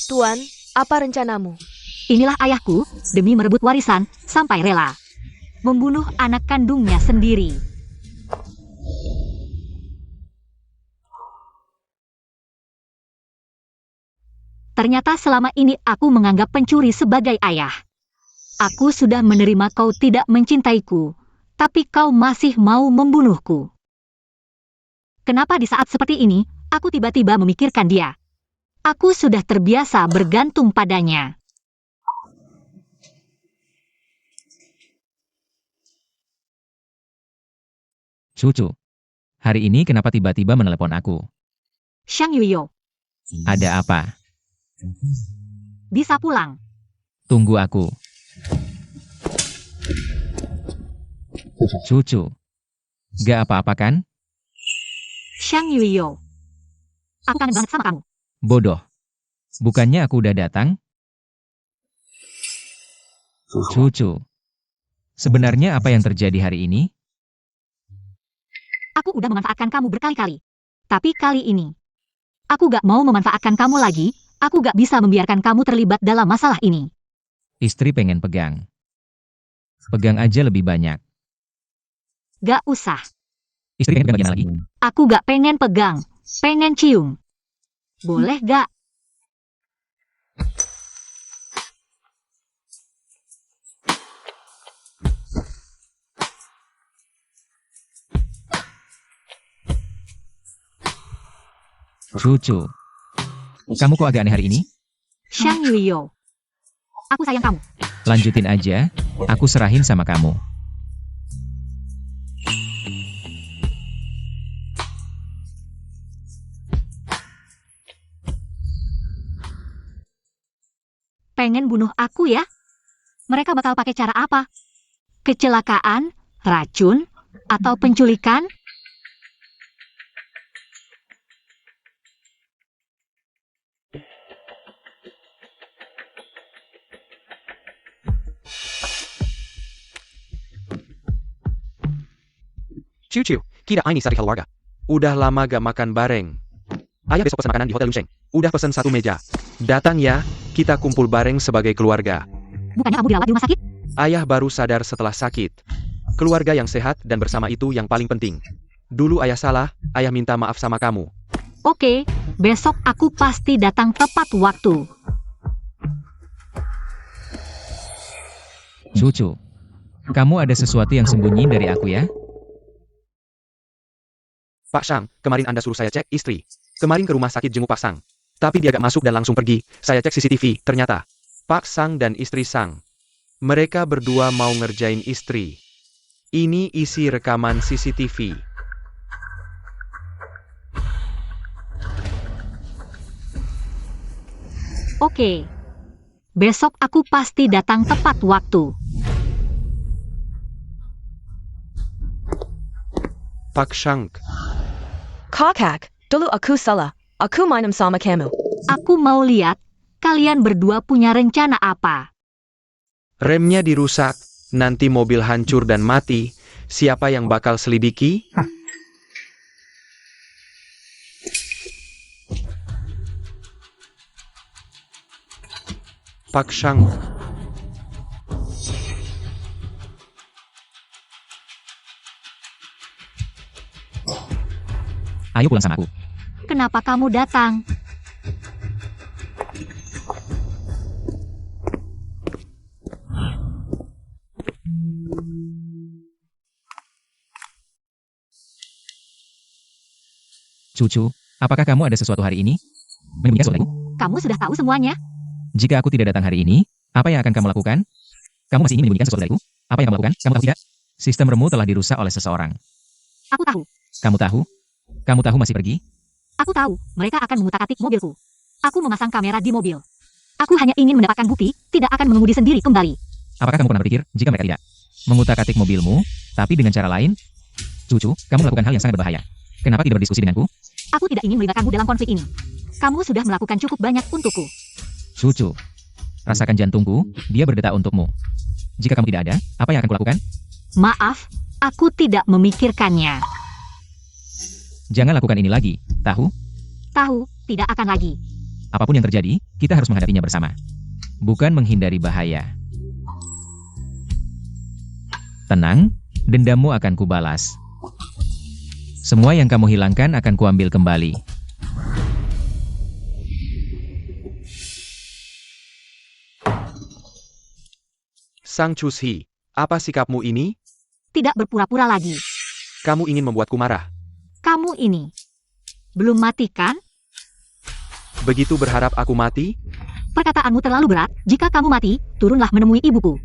Tuan, apa rencanamu? Inilah ayahku, demi merebut warisan, sampai rela membunuh anak kandungnya sendiri. Ternyata selama ini aku menganggap pencuri sebagai ayah. Aku sudah menerima kau tidak mencintaiku, tapi kau masih mau membunuhku. Kenapa di saat seperti ini, aku tiba-tiba memikirkan dia? Aku sudah terbiasa bergantung padanya. Cucu. Hari ini kenapa tiba-tiba menelepon aku? Xiang Yuyo, Ada apa? bisa pulang. Tunggu aku. Cucu. Gak apa-apa kan? Xiang Yuyo, aku kangen banget sama kamu. Bodoh. Bukannya aku udah datang? Cucu. Sebenarnya apa yang terjadi hari ini? Aku udah memanfaatkan kamu berkali-kali. Tapi kali ini, aku gak mau memanfaatkan kamu lagi, aku gak bisa membiarkan kamu terlibat dalam masalah ini. Istri pengen pegang. Pegang aja lebih banyak. Gak usah. Istri pengen pegang bagian lagi. Aku gak pengen pegang, pengen cium. Boleh gak? Cucu. Kamu kok agak aneh hari ini? Xiang Yuyo, aku sayang kamu. Lanjutin aja, aku serahin sama kamu. Pengen bunuh aku ya? Mereka bakal pakai cara apa? Kecelakaan, racun, atau penculikan? Cucu, kita ini satu keluarga. Udah lama gak makan bareng. Ayah besok pesan makanan di Hotel Luncheng. Udah pesan satu meja. Datang ya, kita kumpul bareng sebagai keluarga. Bukannya kamu dirawat di rumah sakit? Ayah baru sadar setelah sakit. Keluarga yang sehat dan bersama itu yang paling penting. Dulu ayah salah, ayah minta maaf sama kamu. Oke, besok aku pasti datang tepat waktu. Cucu. Kamu ada sesuatu yang sembunyi dari aku ya? Pak Shang, kemarin Anda suruh saya cek istri. Kemarin ke rumah sakit jenguk Pak Sang. Tapi dia gak masuk dan langsung pergi. Saya cek CCTV, ternyata Pak Sang dan istri Sang. Mereka berdua mau ngerjain istri. Ini isi rekaman CCTV. Oke. Besok aku pasti datang tepat waktu. Pak Shang, Kakak, dulu aku salah. Aku mainem sama kamu. Aku mau lihat, kalian berdua punya rencana apa? remnya dirusak, nanti mobil hancur dan mati. Siapa yang bakal selidiki? Pak Shang. Ayo pulang sama aku. Kenapa kamu datang? Cucu, apakah kamu ada sesuatu hari ini? Menyembunyikan sesuatu lagi? Kamu sudah tahu semuanya? Jika aku tidak datang hari ini, apa yang akan kamu lakukan? Kamu masih ingin menyembunyikan sesuatu dariku? Apa yang kamu lakukan? Kamu tahu tidak? Sistem remu telah dirusak oleh seseorang. Aku tahu. Kamu tahu? Kamu tahu masih pergi? Aku tahu, mereka akan mengutak-atik mobilku. Aku memasang kamera di mobil. Aku hanya ingin mendapatkan bukti, tidak akan mengemudi sendiri kembali. Apakah kamu pernah berpikir jika mereka tidak mengutak-atik mobilmu, tapi dengan cara lain? Cucu, kamu melakukan hal yang sangat berbahaya. Kenapa tidak berdiskusi denganku? Aku tidak ingin melibatkanmu dalam konflik ini. Kamu sudah melakukan cukup banyak untukku. Cucu, rasakan jantungku, dia berdetak untukmu. Jika kamu tidak ada, apa yang akan kulakukan? Maaf, aku tidak memikirkannya. Jangan lakukan ini lagi, tahu? Tahu, tidak akan lagi. Apapun yang terjadi, kita harus menghadapinya bersama. Bukan menghindari bahaya. Tenang, dendammu akan kubalas. Semua yang kamu hilangkan akan kuambil kembali. Sang Chushi, apa sikapmu ini? Tidak berpura-pura lagi. Kamu ingin membuatku marah. Kamu ini. Belum mati kan? Begitu berharap aku mati? Perkataanmu terlalu berat. Jika kamu mati, turunlah menemui ibuku.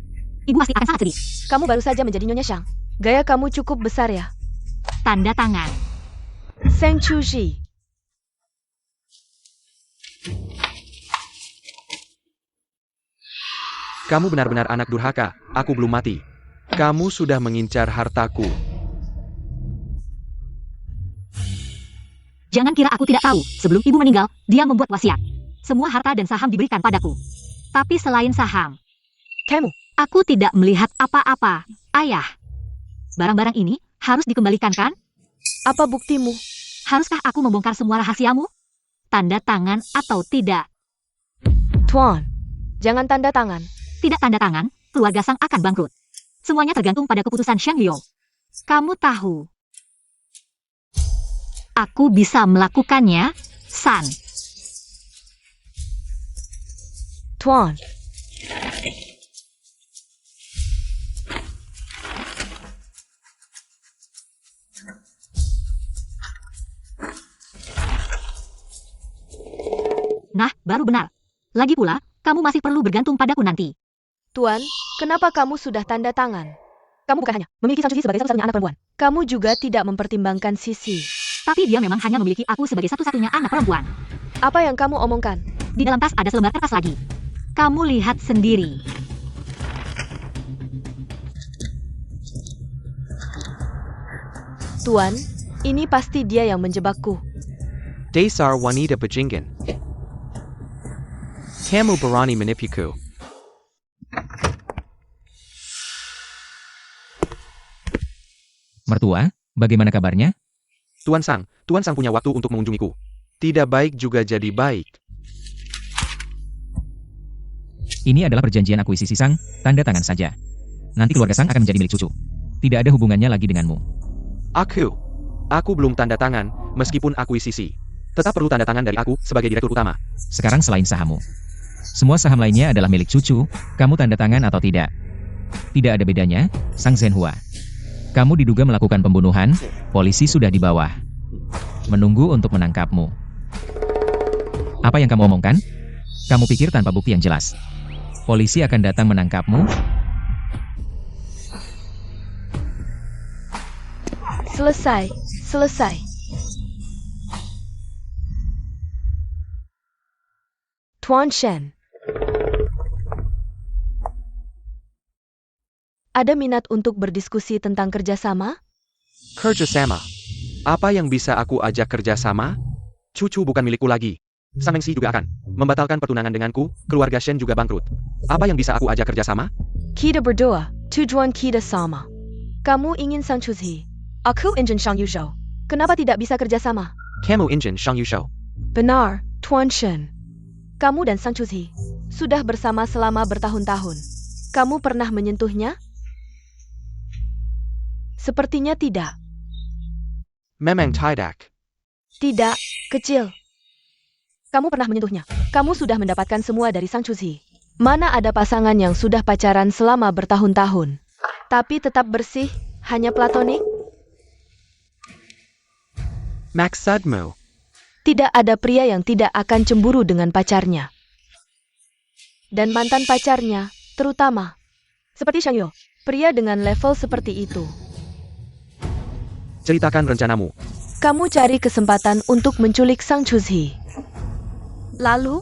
Ibu pasti akan sangat sedih. Kamu baru saja menjadi Nyonya Shang. Gaya kamu cukup besar ya. Tanda tangan. Seng Chuji. Kamu benar-benar anak durhaka, aku belum mati. Kamu sudah mengincar hartaku. Jangan kira aku tidak tahu. Sebelum ibu meninggal, dia membuat wasiat. Semua harta dan saham diberikan padaku. Tapi selain saham, Kamu, aku tidak melihat apa-apa. Ayah, barang-barang ini harus dikembalikan kan? apa buktimu? Haruskah aku membongkar semua rahasiamu? Tanda tangan atau tidak? Tuan, jangan tanda tangan. Tidak tanda tangan, keluarga Sang akan bangkrut. Semuanya tergantung pada keputusan Shang Yuo. Kamu tahu. Aku bisa melakukannya, San. Tuan, Nah, baru benar. Lagi pula, kamu masih perlu bergantung padaku nanti. Tuan, kenapa kamu sudah tanda tangan? Kamu bukan hanya memiliki Sang Chuji sebagai satu-satunya anak perempuan. Kamu juga tidak mempertimbangkan Sisi. Tapi dia memang hanya memiliki aku sebagai satu-satunya anak perempuan. Apa yang kamu omongkan? Di dalam tas ada selembar kertas lagi. Kamu lihat sendiri. Tuan, ini pasti dia yang menjebakku. Dasar wanita bajingan. Kamu berani menipuku. Mertua, bagaimana kabarnya? Tuan Sang punya waktu untuk mengunjungiku. Tidak baik juga jadi baik. Ini adalah perjanjian akuisisi Sang, tanda tangan saja. Nanti keluarga Sang akan menjadi milik cucu. Tidak ada hubungannya lagi denganmu. Aku belum tanda tangan, meskipun akuisisi. Tetap perlu tanda tangan dari aku sebagai direktur utama. Sekarang selain sahammu. Semua saham lainnya adalah milik cucu, kamu tanda tangan atau tidak. Tidak ada bedanya, Sang Zhenhua. Kamu diduga melakukan pembunuhan, polisi sudah di bawah. Menunggu untuk menangkapmu. Apa yang kamu omongkan? Kamu pikir tanpa bukti yang jelas, polisi akan datang menangkapmu? Selesai. Tuan Shen. Ada minat untuk berdiskusi tentang kerjasama? Kerjasama. Apa yang bisa aku ajak kerjasama? Cucu bukan milikku lagi. Sang Mengsi juga akan membatalkan pertunangan denganku, keluarga Shen juga bangkrut. Apa yang bisa aku ajak kerjasama? Kita berdua, tujuan kita sama. Kamu ingin Sang Chuzi. Aku ingin Shang Yuzhou. Kenapa tidak bisa kerjasama? Kamu ingin Shang Yuzhou. Benar, Tuan Shen. Kamu dan Sang Chuzi sudah bersama selama bertahun-tahun. Kamu pernah menyentuhnya? Sepertinya tidak. Memang tidak. Tidak, kecil. Kamu pernah menyentuhnya. Kamu sudah mendapatkan semua dari Sang Chuzi. Mana ada pasangan yang sudah pacaran selama bertahun-tahun, tapi tetap bersih, hanya platonik? Maksudmu? Tidak ada pria yang tidak akan cemburu dengan pacarnya. Dan mantan pacarnya, terutama. Seperti Shang Yu, pria dengan level seperti itu. Ceritakan rencanamu. Kamu cari kesempatan untuk menculik Sang Chuzhi. Lalu,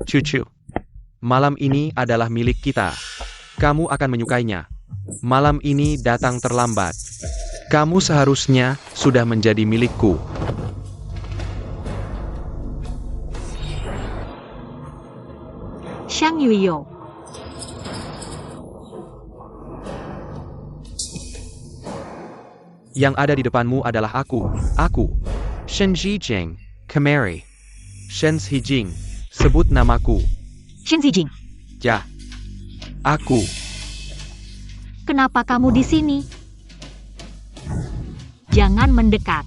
Cucu. Malam ini adalah milik kita. Kamu akan menyukainya. Malam ini datang terlambat. Kamu seharusnya sudah menjadi milikku. Shang Yuyo. Yang ada di depanmu adalah aku. Aku. Shen Zijing. Kemari. Shen Zijing. Sebut namaku. Shen Zijing, Ya. Aku. kenapa kamu di sini? Jangan mendekat.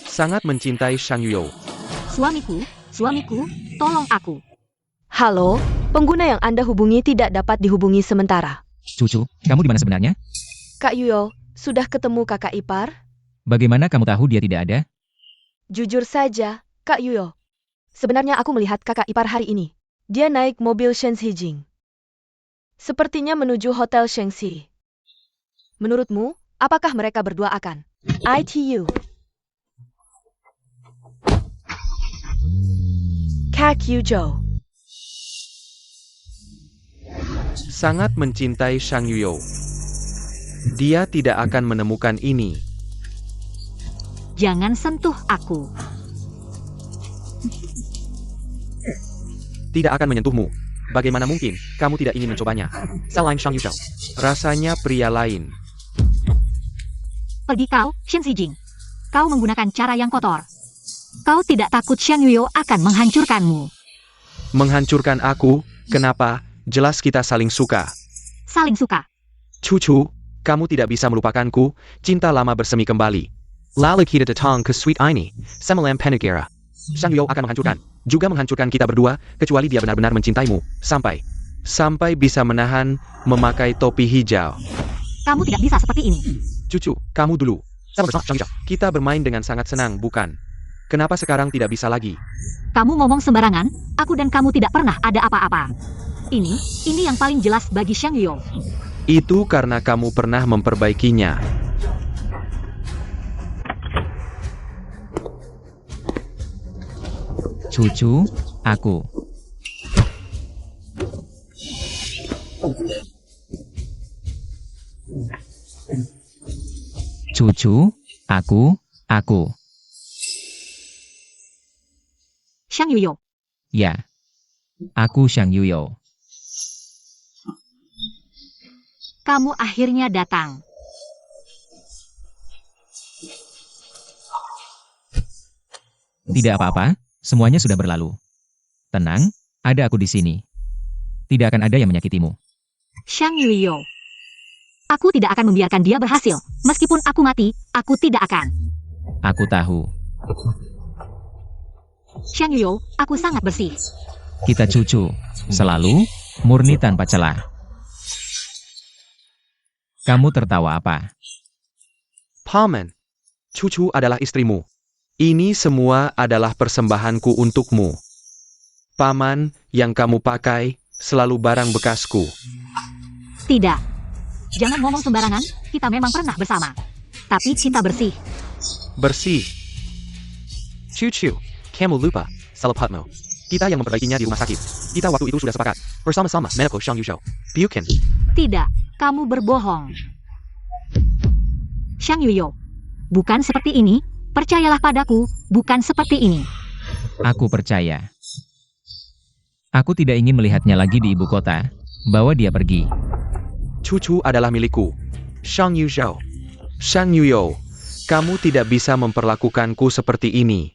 Sangat mencintai Shang Yuyo. Suamiku, tolong aku. halo, pengguna yang Anda hubungi tidak dapat dihubungi sementara. Cucu, kamu di mana sebenarnya? Kak Yuyo, sudah ketemu kakak ipar? Bagaimana kamu tahu dia tidak ada? Jujur saja, Kak Yuyo. Sebenarnya aku melihat kakak ipar hari ini. Dia naik mobil Shen Zijing. Sepertinya menuju Hotel Shengxi. Menurutmu, apakah mereka berdua akan ITU? Kak Yujo. Sangat mencintai Shang Yuyo. Dia tidak akan menemukan ini. Jangan sentuh aku. Tidak akan menyentuhmu. Bagaimana mungkin kamu tidak ingin mencobanya? Selain Shang Yuyo. Rasanya pria lain. Pergi kau, Shen Zijing. Kau menggunakan cara yang kotor. Kau tidak takut Shang Yuyo akan menghancurkanmu. Menghancurkan aku? Kenapa? Jelas kita saling suka. Saling suka. Cucu, kamu tidak bisa melupakanku. Cinta lama bersemi kembali. Lalu kita datang ke suite ini. Semalam Penegara. Shang Yuyo akan menghancurkan. Juga menghancurkan kita berdua, kecuali dia benar-benar mencintaimu. Sampai bisa menahan, memakai topi hijau. Kamu tidak bisa seperti ini. Cucu, kamu dulu. Kita bermain dengan sangat senang, bukan? Kenapa sekarang tidak bisa lagi? Kamu ngomong sembarangan, aku dan kamu tidak pernah ada apa-apa. Ini yang paling jelas bagi Shang Yuyo. Itu karena kamu pernah memperbaikinya. Cucu, aku. Cucu, aku. Shang Yuyo. Ya. Aku Shang Yuyo. Kamu akhirnya datang. Tidak apa-apa, semuanya sudah berlalu. Tenang, ada aku di sini. Tidak akan ada yang menyakitimu. Shang Yuyo. Aku tidak akan membiarkan dia berhasil. Meskipun aku mati, aku tidak akan. Aku tahu. Shang Yuyo, aku sangat bersih. Kita cucu, selalu, murni tanpa celah. Kamu tertawa apa? Paman, Cucu adalah istrimu. Ini semua adalah persembahanku untukmu. Paman, yang kamu pakai, selalu barang bekasku. Tidak. Jangan ngomong sembarangan, kita memang pernah bersama. Tapi kita bersih. Bersih. Cucu, kamu lupa, Salapatmo. Kita yang memperbaikinya di rumah sakit. Kita waktu itu sudah sepakat. Bersama-sama, Meneko Shang Yuyo. Bukan. Tidak, kamu berbohong. Shang Yuyo. Bukan seperti ini, percayalah padaku, bukan seperti ini. Aku percaya. Aku tidak ingin melihatnya lagi di ibu kota. Bawa dia pergi. Cucu adalah milikku. Shang Yuyo. Shang Yuyo, kamu tidak bisa memperlakukanku seperti ini.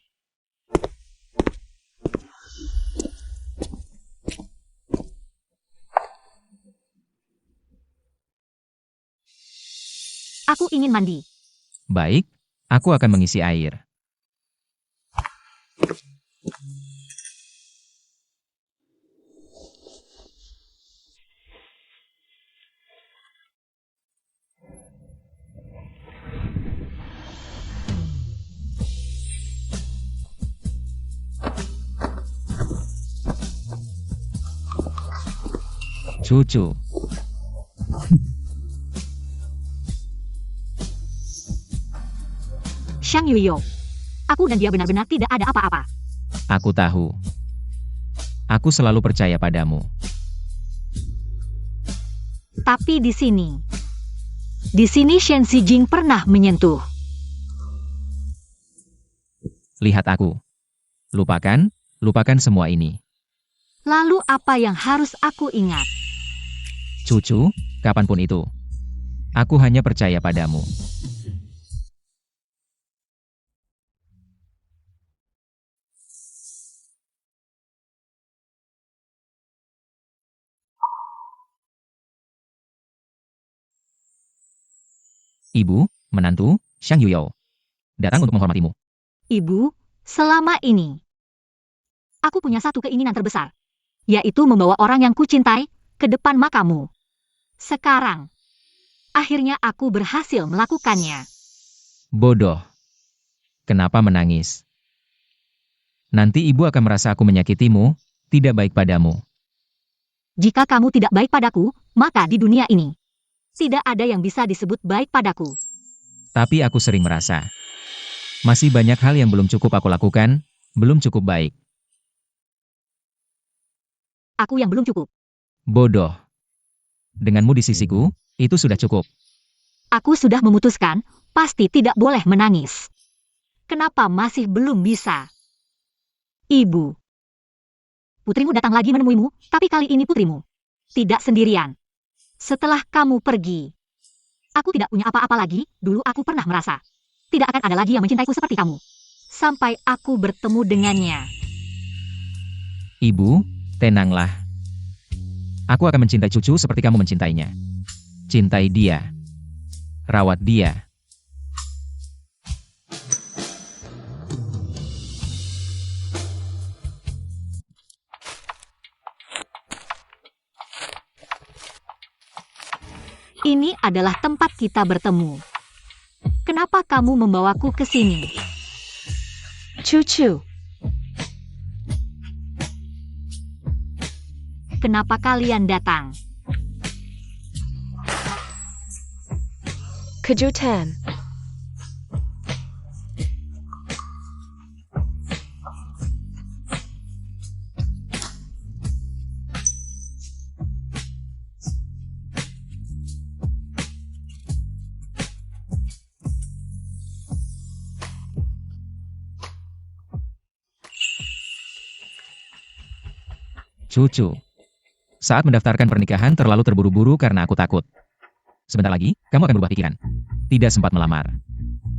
Aku ingin mandi. Baik, aku akan mengisi air. Cucu, Shang Yuyo. Aku dan dia benar-benar tidak ada apa-apa. aku tahu. Aku selalu percaya padamu. Tapi di sini Shen Xijing pernah menyentuh. Lihat aku. Lupakan semua ini. Lalu apa yang harus aku ingat? Cucu, kapanpun itu. Aku hanya percaya padamu. Ibu, menantu, Shang Yuyo. Datang untuk menghormatimu. Ibu, selama ini aku punya satu keinginan terbesar, yaitu membawa orang yang kucintai ke depan makamu. Sekarang, akhirnya aku berhasil melakukannya. Bodoh. Kenapa menangis? Nanti ibu akan merasa aku menyakitimu, tidak baik padamu. Jika kamu tidak baik padaku, maka di dunia ini tidak ada yang bisa disebut baik padaku. Tapi aku sering merasa, masih banyak hal yang belum cukup aku lakukan, belum cukup baik. Aku yang belum cukup. Bodoh. Denganmu di sisiku, itu sudah cukup. Aku sudah memutuskan, pasti tidak boleh menangis. Kenapa masih belum bisa? Ibu. Putrimu datang lagi menemuimu, tapi kali ini putrimu tidak sendirian. Setelah kamu pergi, aku tidak punya apa-apa lagi. Dulu aku pernah merasa tidak akan ada lagi yang mencintaiku seperti kamu. Sampai aku bertemu dengannya. Ibu, tenanglah. Aku akan mencintai cucu seperti kamu mencintainya. Cintai dia. Rawat dia. Ini adalah tempat kita bertemu. Kenapa kamu membawaku ke sini? Cucu, Kenapa kalian datang? kejutan. Cucu. Saat mendaftarkan pernikahan terlalu terburu-buru karena aku takut. Sebentar lagi, kamu akan berubah pikiran. Tidak sempat melamar.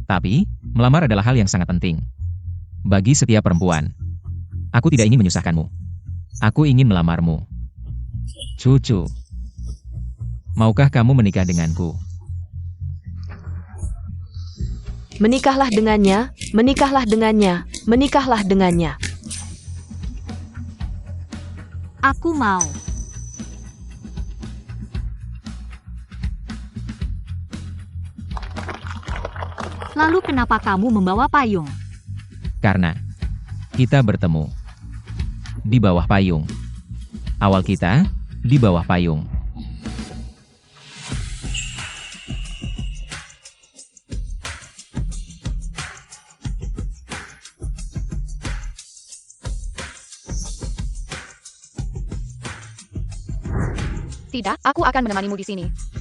Tapi, melamar adalah hal yang sangat penting. Bagi setiap perempuan. Aku tidak ingin menyusahkanmu. Aku ingin melamarmu. Cucu. Maukah kamu menikah denganku? Menikahlah dengannya, menikahlah dengannya, menikahlah dengannya. Aku mau. Lalu kenapa kamu membawa payung? Karena kita bertemu di bawah payung. Awal kita di bawah payung. Tidak, aku akan menemanimu di sini.